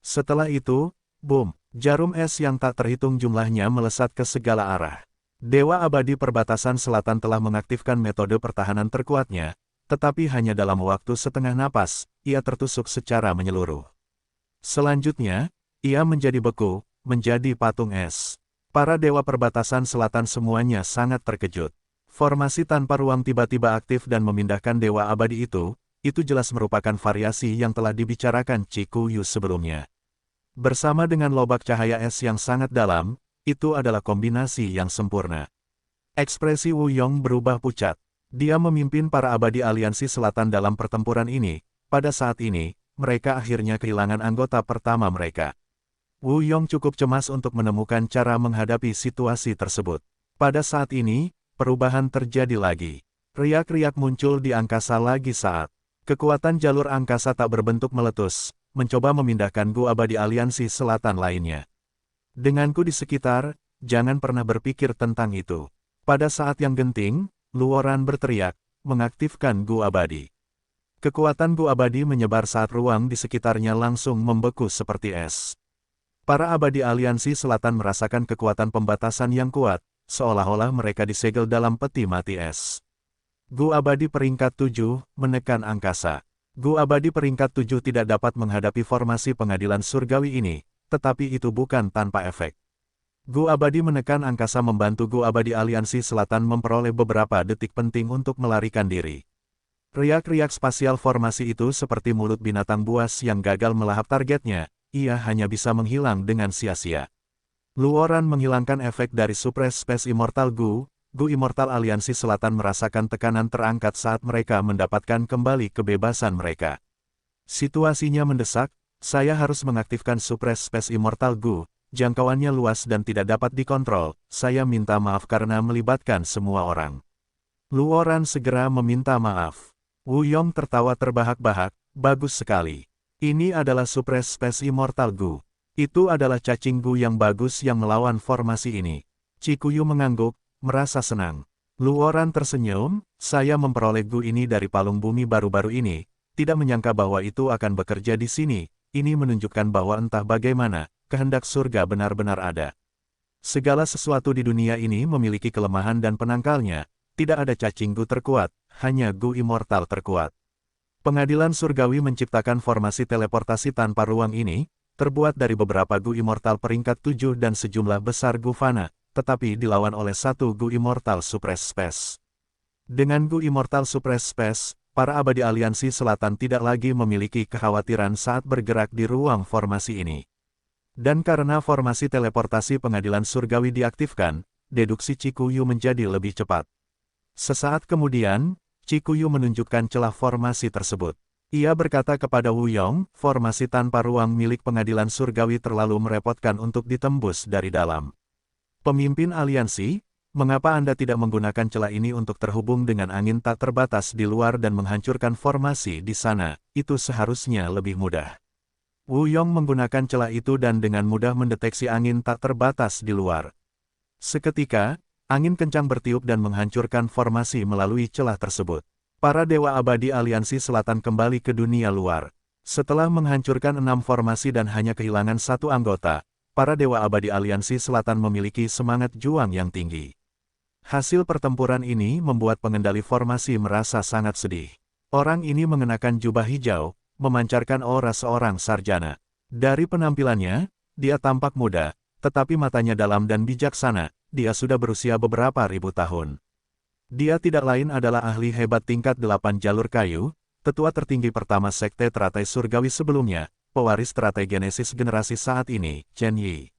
Setelah itu, boom, jarum es yang tak terhitung jumlahnya melesat ke segala arah. Dewa Abadi Perbatasan Selatan telah mengaktifkan metode pertahanan terkuatnya, tetapi hanya dalam waktu setengah napas, ia tertusuk secara menyeluruh. Selanjutnya, ia menjadi beku, menjadi patung es. Para Dewa Perbatasan Selatan semuanya sangat terkejut. Formasi tanpa ruang tiba-tiba aktif dan memindahkan Dewa Abadi itu jelas merupakan variasi yang telah dibicarakan Chikuyu sebelumnya. Bersama dengan lobak cahaya es yang sangat dalam, itu adalah kombinasi yang sempurna. Ekspresi Wu Yong berubah pucat. Dia memimpin para abadi aliansi selatan dalam pertempuran ini. Pada saat ini, mereka akhirnya kehilangan anggota pertama mereka. Wu Yong cukup cemas untuk menemukan cara menghadapi situasi tersebut. Pada saat ini, perubahan terjadi lagi. Riak-riak muncul di angkasa lagi saat kekuatan jalur angkasa tak berbentuk meletus, mencoba memindahkan Gu Abadi aliansi selatan lainnya. Denganku di sekitar, jangan pernah berpikir tentang itu. Pada saat yang genting, Luoran berteriak, mengaktifkan Gu Abadi. Kekuatan Gu Abadi menyebar saat ruang di sekitarnya langsung membeku seperti es. Para abadi aliansi selatan merasakan kekuatan pembatasan yang kuat, seolah-olah mereka disegel dalam peti mati es. Gu Abadi peringkat 7, menekan angkasa. Gu Abadi peringkat 7 tidak dapat menghadapi formasi pengadilan surgawi ini, tetapi itu bukan tanpa efek. Gu Abadi menekan angkasa membantu Gu Abadi aliansi selatan memperoleh beberapa detik penting untuk melarikan diri. Riak-riak spasial formasi itu seperti mulut binatang buas yang gagal melahap targetnya, ia hanya bisa menghilang dengan sia-sia. Luoran menghilangkan efek dari Suppress Space Immortal Gu Immortal Aliansi Selatan merasakan tekanan terangkat saat mereka mendapatkan kembali kebebasan mereka. Situasinya mendesak, saya harus mengaktifkan Suppress Space Immortal Gu, jangkauannya luas dan tidak dapat dikontrol, saya minta maaf karena melibatkan semua orang. Luoran segera meminta maaf. Wu Yong tertawa terbahak-bahak, bagus sekali. Ini adalah Suppress Space Immortal Gu. Itu adalah cacing Gu yang bagus yang melawan formasi ini. Chikuyu mengangguk, merasa senang. Luoran tersenyum, saya memperoleh Gu ini dari palung bumi baru-baru ini, tidak menyangka bahwa itu akan bekerja di sini, ini menunjukkan bahwa entah bagaimana, kehendak surga benar-benar ada. Segala sesuatu di dunia ini memiliki kelemahan dan penangkalnya, tidak ada cacing Gu terkuat, hanya Gu Immortal terkuat. Pengadilan surgawi menciptakan formasi teleportasi tanpa ruang ini, terbuat dari beberapa Gu Immortal peringkat 7 dan sejumlah besar Gu Fana, tetapi dilawan oleh satu Gu Immortal Suppress Space. Dengan Gu Immortal Suppress Space, para abadi aliansi selatan tidak lagi memiliki kekhawatiran saat bergerak di ruang formasi ini. Dan karena formasi teleportasi pengadilan surgawi diaktifkan, deduksi Chikuyu menjadi lebih cepat. Sesaat kemudian, Chikuyu menunjukkan celah formasi tersebut. Ia berkata kepada Wu Yong, formasi tanpa ruang milik pengadilan surgawi terlalu merepotkan untuk ditembus dari dalam. Pemimpin aliansi, mengapa Anda tidak menggunakan celah ini untuk terhubung dengan angin tak terbatas di luar dan menghancurkan formasi di sana? Itu seharusnya lebih mudah. Wu Yong menggunakan celah itu dan dengan mudah mendeteksi angin tak terbatas di luar. Seketika, angin kencang bertiup dan menghancurkan formasi melalui celah tersebut. Para dewa abadi aliansi selatan kembali ke dunia luar. Setelah menghancurkan 6 formasi dan hanya kehilangan 1 anggota, para Dewa Abadi Aliansi Selatan memiliki semangat juang yang tinggi. Hasil pertempuran ini membuat pengendali formasi merasa sangat sedih. Orang ini mengenakan jubah hijau, memancarkan aura seorang sarjana. Dari penampilannya, dia tampak muda, tetapi matanya dalam dan bijaksana. Dia sudah berusia beberapa ribu tahun. Dia tidak lain adalah ahli hebat tingkat 8 jalur kayu, tetua tertinggi pertama Sekte Teratai Surgawi sebelumnya, pewaris teratai Genesis generasi saat ini, Chen Yi.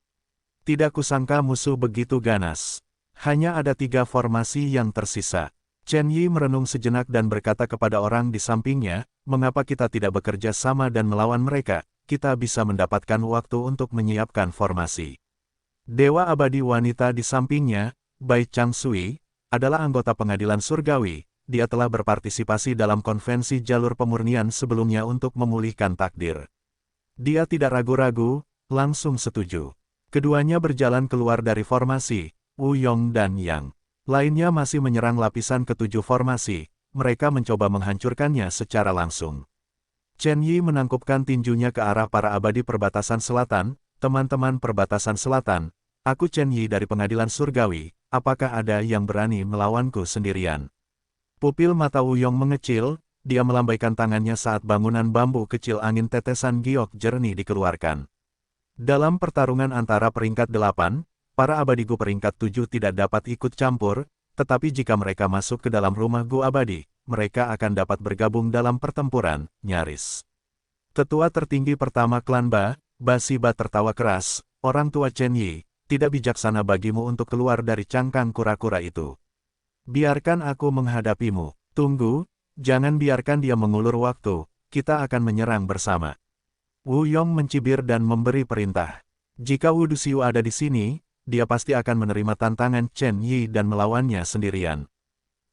Tidak kusangka musuh begitu ganas. Hanya ada 3 formasi yang tersisa. Chen Yi merenung sejenak dan berkata kepada orang di sampingnya, mengapa kita tidak bekerja sama dan melawan mereka, kita bisa mendapatkan waktu untuk menyiapkan formasi. Dewa Abadi wanita di sampingnya, Bai Changsui, adalah anggota pengadilan surgawi. Dia telah berpartisipasi dalam konvensi jalur pemurnian sebelumnya untuk memulihkan takdir. Dia tidak ragu-ragu, langsung setuju. Keduanya berjalan keluar dari formasi, Wu Yong dan Yang. Lainnya masih menyerang lapisan ke-7 formasi, mereka mencoba menghancurkannya secara langsung. Chen Yi menangkupkan tinjunya ke arah para abadi perbatasan selatan, teman-teman perbatasan selatan, aku Chen Yi dari pengadilan surgawi, apakah ada yang berani melawanku sendirian? Pupil mata Wu Yong mengecil, dia melambaikan tangannya saat bangunan bambu kecil angin tetesan giok jernih dikeluarkan. Dalam pertarungan antara peringkat 8, para abadi Gu peringkat 7 tidak dapat ikut campur, tetapi jika mereka masuk ke dalam rumah Gu abadi, mereka akan dapat bergabung dalam pertempuran, nyaris. Tetua tertinggi pertama klan Ba Siba tertawa keras, orang tua Chen Yi, tidak bijaksana bagimu untuk keluar dari cangkang kura-kura itu. Biarkan aku menghadapimu, tunggu, jangan biarkan dia mengulur waktu, kita akan menyerang bersama. Wu Yong mencibir dan memberi perintah. Jika Wu Duxiu ada di sini, dia pasti akan menerima tantangan Chen Yi dan melawannya sendirian.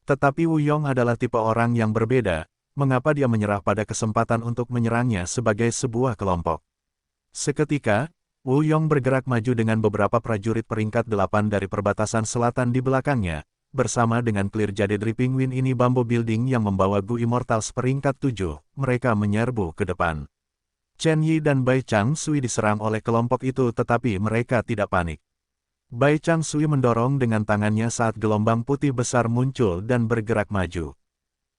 Tetapi Wu Yong adalah tipe orang yang berbeda, mengapa dia menyerah pada kesempatan untuk menyerangnya sebagai sebuah kelompok. Seketika, Wu Yong bergerak maju dengan beberapa prajurit peringkat 8 dari perbatasan selatan di belakangnya, bersama dengan Clear Jade Dripping Wind ini Bamboo Building yang membawa Gu Immortals peringkat 7, mereka menyerbu ke depan. Chen Yi dan Bai Changsui diserang oleh kelompok itu tetapi mereka tidak panik. Bai Changsui mendorong dengan tangannya saat gelombang putih besar muncul dan bergerak maju.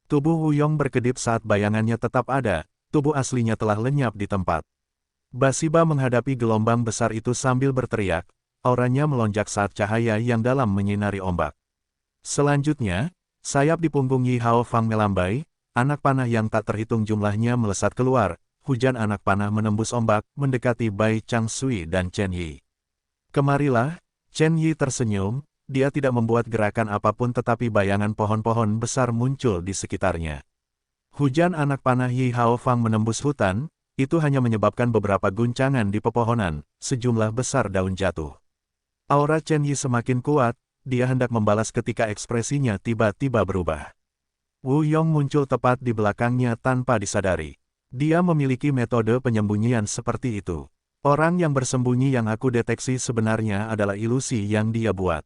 Tubuh Wu Yong berkedip saat bayangannya tetap ada, tubuh aslinya telah lenyap di tempat. Ba Siba menghadapi gelombang besar itu sambil berteriak, auranya melonjak saat cahaya yang dalam menyinari ombak. Selanjutnya, sayap di punggung Yi Hao Fang melambai, anak panah yang tak terhitung jumlahnya melesat keluar, hujan anak panah menembus ombak, mendekati Bai Changsui dan Chen Yi. Kemarilah, Chen Yi tersenyum, dia tidak membuat gerakan apapun tetapi bayangan pohon-pohon besar muncul di sekitarnya. Hujan anak panah Yi Hao Fang menembus hutan, itu hanya menyebabkan beberapa guncangan di pepohonan, sejumlah besar daun jatuh. Aura Chen Yi semakin kuat, dia hendak membalas ketika ekspresinya tiba-tiba berubah. Wu Yong muncul tepat di belakangnya tanpa disadari. Dia memiliki metode penyembunyian seperti itu. Orang yang bersembunyi yang aku deteksi sebenarnya adalah ilusi yang dia buat.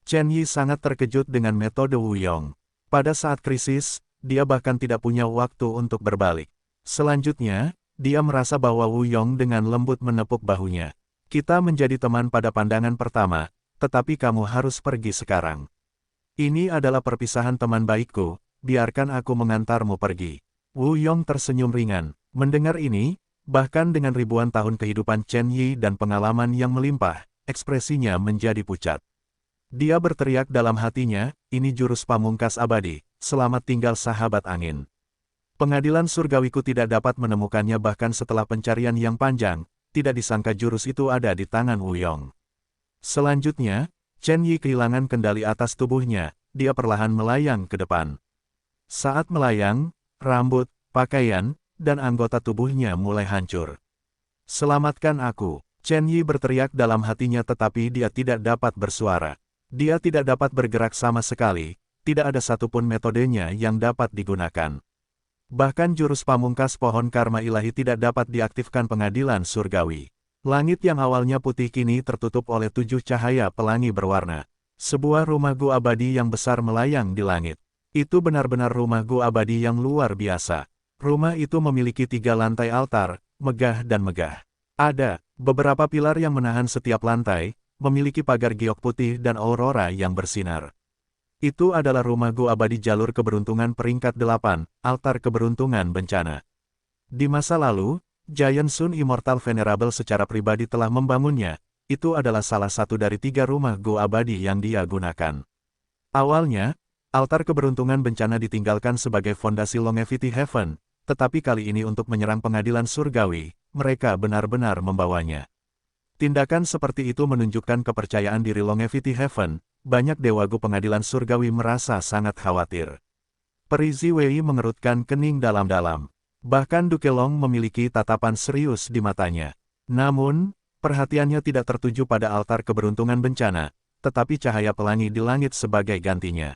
Chen Yi sangat terkejut dengan metode Wu Yong. Pada saat krisis, dia bahkan tidak punya waktu untuk berbalik. Selanjutnya, dia merasa bahwa Wu Yong dengan lembut menepuk bahunya. Kita menjadi teman pada pandangan pertama, tetapi kamu harus pergi sekarang. Ini adalah perpisahan teman baikku, biarkan aku mengantarmu pergi. Wu Yong tersenyum ringan. Mendengar ini, bahkan dengan ribuan tahun kehidupan Chen Yi dan pengalaman yang melimpah, ekspresinya menjadi pucat. Dia berteriak dalam hatinya, ini jurus pamungkas abadi, selamat tinggal sahabat angin. Pengadilan surgawiku tidak dapat menemukannya bahkan setelah pencarian yang panjang, tidak disangka jurus itu ada di tangan Wu Yong. Selanjutnya, Chen Yi kehilangan kendali atas tubuhnya, dia perlahan melayang ke depan. Saat melayang, rambut, pakaian, dan anggota tubuhnya mulai hancur. Selamatkan aku, Chen Yi berteriak dalam hatinya tetapi dia tidak dapat bersuara. Dia tidak dapat bergerak sama sekali, tidak ada satupun metodenya yang dapat digunakan. Bahkan jurus pamungkas pohon karma ilahi tidak dapat diaktifkan pengadilan surgawi. Langit yang awalnya putih kini tertutup oleh 7 cahaya pelangi berwarna. Sebuah rumah Gu abadi yang besar melayang di langit. Itu benar-benar rumah Gu abadi yang luar biasa. Rumah itu memiliki 3 lantai altar, megah dan megah. Ada Beberapa pilar yang menahan setiap lantai, memiliki pagar giok putih dan aurora yang bersinar. Itu adalah rumah Gu abadi jalur keberuntungan peringkat 8, altar keberuntungan bencana. Di masa lalu, Giant Sun Immortal Venerable secara pribadi telah membangunnya. Itu adalah salah satu dari 3 rumah Gu abadi yang dia gunakan. Awalnya, altar keberuntungan bencana ditinggalkan sebagai fondasi Longevity Heaven, tetapi kali ini untuk menyerang pengadilan surgawi, mereka benar-benar membawanya. Tindakan seperti itu menunjukkan kepercayaan diri Longevity Heaven. Banyak dewa Gu pengadilan surgawi merasa sangat khawatir. Peri Ziwei mengerutkan kening dalam-dalam. Bahkan Duke Long memiliki tatapan serius di matanya. Namun, perhatiannya tidak tertuju pada altar keberuntungan bencana, tetapi cahaya pelangi di langit sebagai gantinya.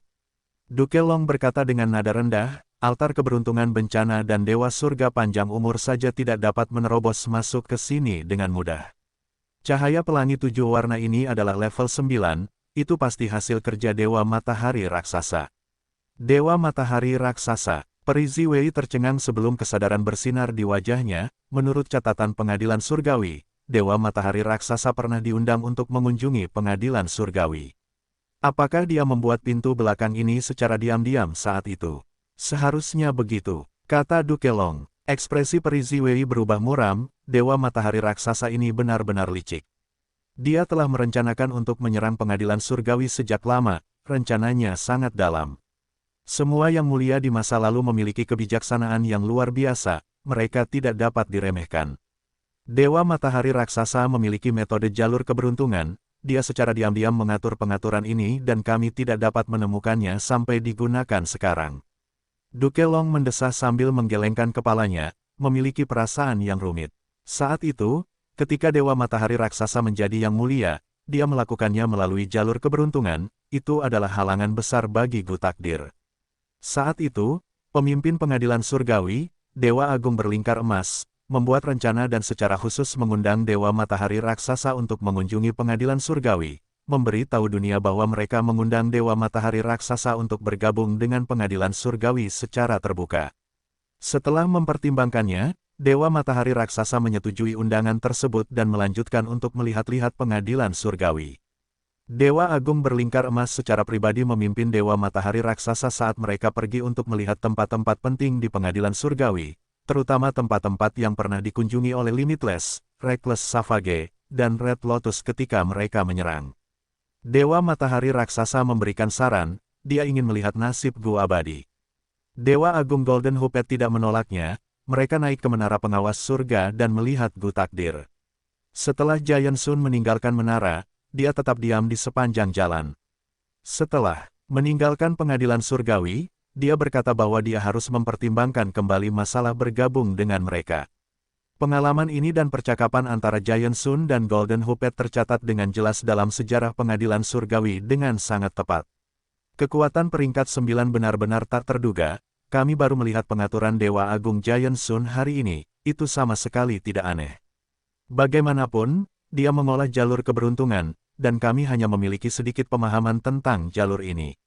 Duke Long berkata dengan nada rendah, altar keberuntungan bencana dan dewa surga panjang umur saja tidak dapat menerobos masuk ke sini dengan mudah. Cahaya pelangi 7 warna ini adalah level 9, itu pasti hasil kerja Dewa Matahari Raksasa. Dewa Matahari Raksasa, Peri Ziwei tercengang sebelum kesadaran bersinar di wajahnya. Menurut catatan pengadilan surgawi, Dewa Matahari Raksasa pernah diundang untuk mengunjungi pengadilan surgawi. Apakah dia membuat pintu belakang ini secara diam-diam saat itu? Seharusnya begitu, kata Duke Long. Ekspresi Peri Ziwei berubah muram. Dewa Matahari Raksasa ini benar-benar licik. Dia telah merencanakan untuk menyerang pengadilan surgawi sejak lama, rencananya sangat dalam. Semua yang mulia di masa lalu memiliki kebijaksanaan yang luar biasa, mereka tidak dapat diremehkan. Dewa Matahari Raksasa memiliki metode jalur keberuntungan, dia secara diam-diam mengatur pengaturan ini dan kami tidak dapat menemukannya sampai digunakan sekarang. Duke Long mendesah sambil menggelengkan kepalanya, memiliki perasaan yang rumit. Saat itu, ketika Dewa Matahari Raksasa menjadi yang mulia, dia melakukannya melalui jalur keberuntungan, itu adalah halangan besar bagi Gu Takdir. Saat itu, pemimpin pengadilan surgawi, Dewa Agung Berlingkar Emas, membuat rencana dan secara khusus mengundang Dewa Matahari Raksasa untuk mengunjungi pengadilan surgawi, memberi tahu dunia bahwa mereka mengundang Dewa Matahari Raksasa untuk bergabung dengan pengadilan surgawi secara terbuka. Setelah mempertimbangkannya, Dewa Matahari Raksasa menyetujui undangan tersebut dan melanjutkan untuk melihat-lihat pengadilan surgawi. Dewa Agung Berlingkar Emas secara pribadi memimpin Dewa Matahari Raksasa saat mereka pergi untuk melihat tempat-tempat penting di pengadilan surgawi, terutama tempat-tempat yang pernah dikunjungi oleh Limitless, Reckless Savage, dan Red Lotus ketika mereka menyerang. Dewa Matahari Raksasa memberikan saran, dia ingin melihat nasib Gu abadi. Dewa Agung Golden Hupet tidak menolaknya. Mereka naik ke menara pengawas surga dan melihat Gu Takdir. Setelah Giant Sun meninggalkan menara, dia tetap diam di sepanjang jalan. Setelah meninggalkan pengadilan surgawi, dia berkata bahwa dia harus mempertimbangkan kembali masalah bergabung dengan mereka. Pengalaman ini dan percakapan antara Giant Sun dan Golden Hupet tercatat dengan jelas dalam sejarah pengadilan surgawi dengan sangat tepat. Kekuatan peringkat 9 benar-benar tak terduga. Kami baru melihat pengaturan Dewa Agung Giant Sun hari ini, itu sama sekali tidak aneh. Bagaimanapun, dia mengolah jalur keberuntungan, dan kami hanya memiliki sedikit pemahaman tentang jalur ini.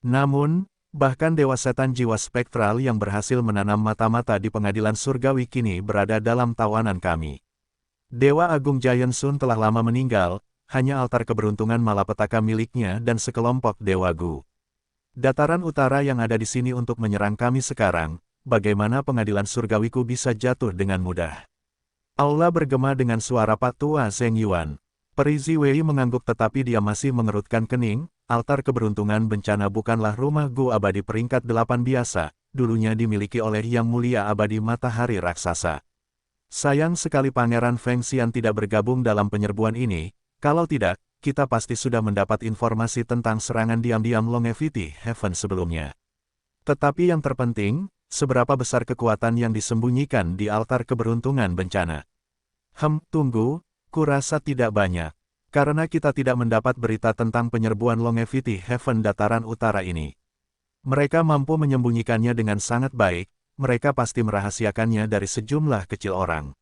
Namun, bahkan Dewa Setan Jiwa Spektral yang berhasil menanam mata-mata di pengadilan surgawi kini berada dalam tawanan kami. Dewa Agung Giant Sun telah lama meninggal, hanya altar keberuntungan malapetaka miliknya dan sekelompok Dewa Gu. Dataran utara yang ada di sini untuk menyerang kami sekarang, bagaimana pengadilan surgawiku bisa jatuh dengan mudah? Aula bergema dengan suara Pak Tua Zheng Yuan. Peri Ziwei mengangguk tetapi dia masih mengerutkan kening. Altar keberuntungan bencana bukanlah rumah Gu abadi peringkat 8 biasa, dulunya dimiliki oleh Yang Mulia Abadi Matahari Raksasa. Sayang sekali Pangeran Feng Xian tidak bergabung dalam penyerbuan ini, kalau tidak, kita pasti sudah mendapat informasi tentang serangan diam-diam Longevity Heaven sebelumnya. Tetapi yang terpenting, seberapa besar kekuatan yang disembunyikan di altar keberuntungan bencana? Tunggu, kurasa tidak banyak. Karena kita tidak mendapat berita tentang penyerbuan Longevity Heaven dataran utara ini. Mereka mampu menyembunyikannya dengan sangat baik, mereka pasti merahasiakannya dari sejumlah kecil orang.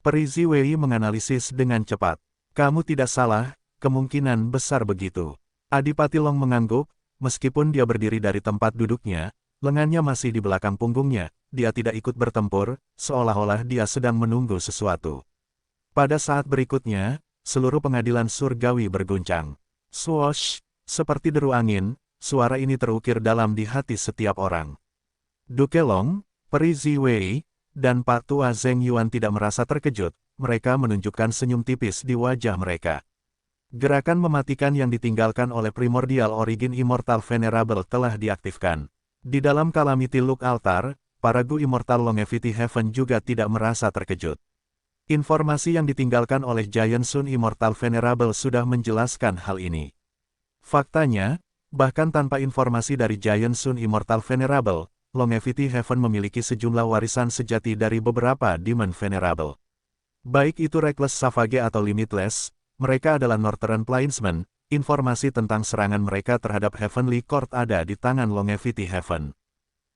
Peri Ziwei menganalisis dengan cepat. Kamu tidak salah. Kemungkinan besar begitu. Adipati Long mengangguk, meskipun dia berdiri dari tempat duduknya, lengannya masih di belakang punggungnya, dia tidak ikut bertempur, seolah-olah dia sedang menunggu sesuatu. Pada saat berikutnya, seluruh pengadilan surgawi berguncang. Swoosh, seperti deru angin, suara ini terukir dalam di hati setiap orang. Duke Long, Peri Ziwei, dan Pak Tua Zheng Yuan tidak merasa terkejut, mereka menunjukkan senyum tipis di wajah mereka. Gerakan mematikan yang ditinggalkan oleh Primordial Origin Immortal Venerable telah diaktifkan. Di dalam Calamity Look Altar, para Gu Immortal Longevity Heaven juga tidak merasa terkejut. Informasi yang ditinggalkan oleh Giant Sun Immortal Venerable sudah menjelaskan hal ini. Faktanya, bahkan tanpa informasi dari Giant Sun Immortal Venerable, Longevity Heaven memiliki sejumlah warisan sejati dari beberapa Demon Venerable. Baik itu Reckless Savage atau Limitless, mereka adalah Northern Plainsmen, informasi tentang serangan mereka terhadap Heavenly Court ada di tangan Longevity Heaven.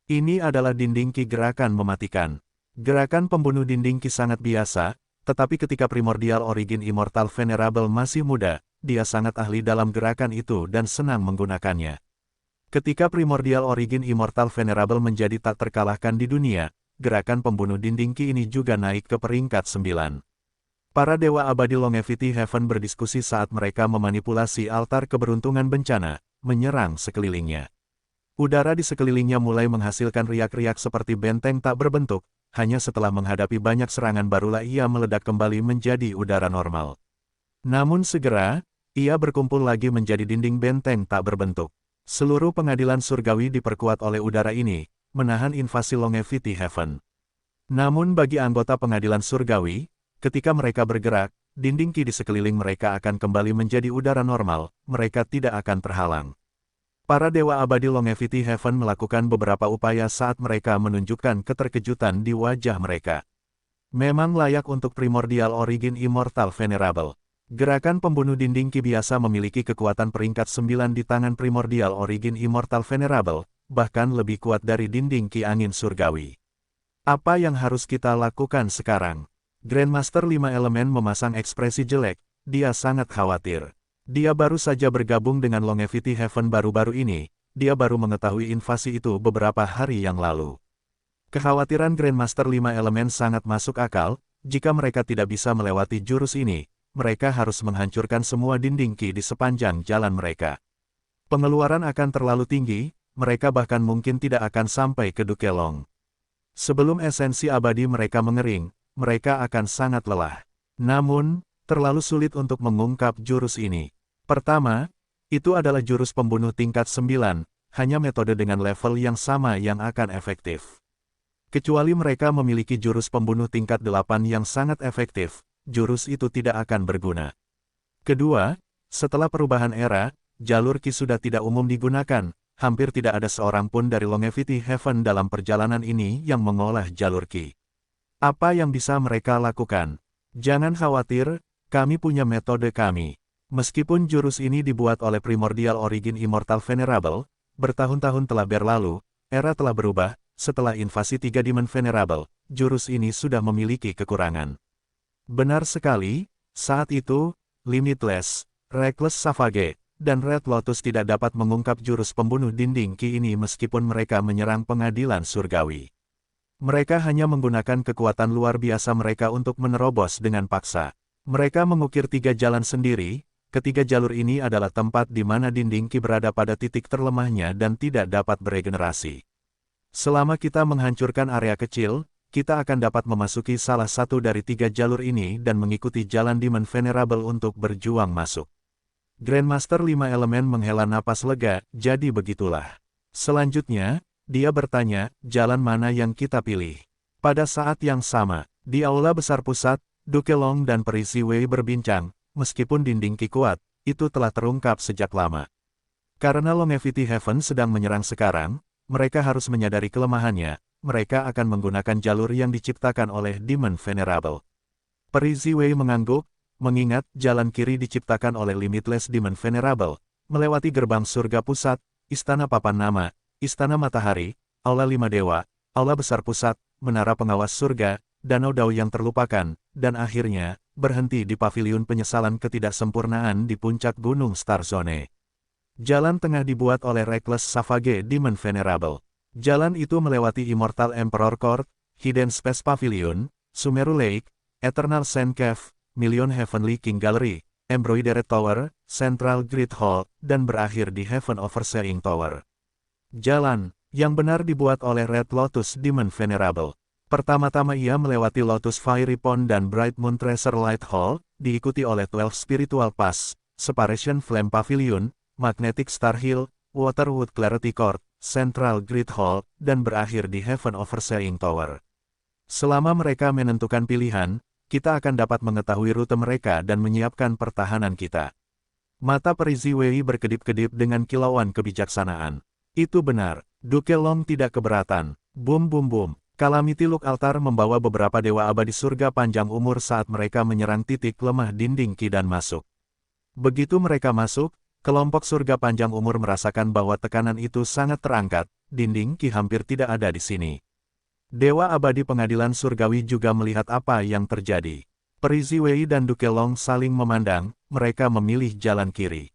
Ini adalah dinding ki gerakan mematikan. Gerakan pembunuh dinding ki sangat biasa, tetapi ketika Primordial Origin Immortal Venerable masih muda, dia sangat ahli dalam gerakan itu dan senang menggunakannya. Ketika Primordial Origin Immortal Venerable menjadi tak terkalahkan di dunia, gerakan pembunuh dinding ki ini juga naik ke peringkat 9. Para Dewa Abadi Longevity Heaven berdiskusi saat mereka memanipulasi altar keberuntungan bencana, menyerang sekelilingnya. Udara di sekelilingnya mulai menghasilkan riak-riak seperti benteng tak berbentuk, hanya setelah menghadapi banyak serangan barulah ia meledak kembali menjadi udara normal. Namun segera, ia berkumpul lagi menjadi dinding benteng tak berbentuk. Seluruh pengadilan surgawi diperkuat oleh udara ini, menahan invasi Longevity Heaven. Namun bagi anggota pengadilan surgawi, ketika mereka bergerak, dinding ki di sekeliling mereka akan kembali menjadi udara normal, mereka tidak akan terhalang. Para Dewa Abadi Longevity Heaven melakukan beberapa upaya saat mereka menunjukkan keterkejutan di wajah mereka. Memang layak untuk Primordial Origin Immortal Venerable. Gerakan pembunuh dinding ki biasa memiliki kekuatan peringkat 9 di tangan Primordial Origin Immortal Venerable, bahkan lebih kuat dari dinding ki angin surgawi. Apa yang harus kita lakukan sekarang? Grandmaster 5 Elemen memasang ekspresi jelek, dia sangat khawatir. Dia baru saja bergabung dengan Longevity Heaven baru-baru ini, dia baru mengetahui invasi itu beberapa hari yang lalu. Kekhawatiran Grandmaster 5 Elemen sangat masuk akal, jika mereka tidak bisa melewati jurus ini, mereka harus menghancurkan semua dinding ki di sepanjang jalan mereka. Pengeluaran akan terlalu tinggi, mereka bahkan mungkin tidak akan sampai ke Duke Long. Sebelum esensi abadi mereka mengering, mereka akan sangat lelah. Namun, terlalu sulit untuk mengungkap jurus ini. Pertama, itu adalah jurus pembunuh tingkat 9, hanya metode dengan level yang sama yang akan efektif. Kecuali mereka memiliki jurus pembunuh tingkat 8 yang sangat efektif, jurus itu tidak akan berguna. Kedua, setelah perubahan era, jalur ki sudah tidak umum digunakan, hampir tidak ada seorang pun dari Longevity Heaven dalam perjalanan ini yang mengolah jalur ki. Apa yang bisa mereka lakukan? Jangan khawatir, kami punya metode kami. Meskipun jurus ini dibuat oleh Primordial Origin Immortal Venerable, bertahun-tahun telah berlalu, era telah berubah, setelah invasi 3 Demon Venerable, jurus ini sudah memiliki kekurangan. Benar sekali, saat itu, Limitless, Reckless Savage, dan Red Lotus tidak dapat mengungkap jurus pembunuh dinding ki ini meskipun mereka menyerang pengadilan surgawi. Mereka hanya menggunakan kekuatan luar biasa mereka untuk menerobos dengan paksa. Mereka mengukir 3 jalan sendiri. Ketiga jalur ini adalah tempat di mana dinding ki berada pada titik terlemahnya dan tidak dapat beregenerasi. Selama kita menghancurkan area kecil, kita akan dapat memasuki salah satu dari 3 jalur ini dan mengikuti jalan Demon Venerable untuk berjuang masuk. Grandmaster 5 Elemen menghela napas lega, jadi begitulah. Selanjutnya, dia bertanya, jalan mana yang kita pilih? Pada saat yang sama, di aula besar pusat, Duke Long dan Peri Ziwei berbincang. Meskipun dinding ki kuat, itu telah terungkap sejak lama. Karena Longevity Heaven sedang menyerang sekarang, mereka harus menyadari kelemahannya, mereka akan menggunakan jalur yang diciptakan oleh Demon Venerable. Peri Ziwei mengangguk, mengingat jalan kiri diciptakan oleh Limitless Demon Venerable, melewati gerbang surga pusat, istana papan nama, istana matahari, aula 5 dewa, aula besar pusat, menara pengawas surga, danau Dao yang terlupakan, dan akhirnya, berhenti di paviliun penyesalan ketidaksempurnaan di puncak gunung Star Zone. Jalan tengah dibuat oleh Reckless Savage Demon Venerable. Jalan itu melewati Immortal Emperor Court, Hidden Space Pavilion, Sumeru Lake, Eternal Sand Cave, Million Heavenly King Gallery, Embroidered Tower, Central Great Hall, dan berakhir di Heaven Overseeing Tower. Jalan, yang benar dibuat oleh Red Lotus Demon Venerable. Pertama-tama ia melewati Lotus Fiery Pond dan Bright Moon Treasure Light Hall, diikuti oleh 12 Spiritual Pass, Separation Flame Pavilion, Magnetic Star Hill, Waterwood Clarity Court, Central Great Hall, dan berakhir di Heaven Overseeing Tower. Selama mereka menentukan pilihan, kita akan dapat mengetahui rute mereka dan menyiapkan pertahanan kita. Mata Perisi Wei berkedip-kedip dengan kilauan kebijaksanaan. Itu benar, Duke Long tidak keberatan. Boom boom boom. Calamity Look Altar membawa beberapa dewa abadi surga panjang umur saat mereka menyerang titik lemah dinding Ki dan masuk. Begitu mereka masuk, kelompok surga panjang umur merasakan bahwa tekanan itu sangat terangkat, dinding Ki hampir tidak ada di sini. Dewa abadi pengadilan surgawi juga melihat apa yang terjadi. Perisi Wei dan Duke Long saling memandang, mereka memilih jalan kiri.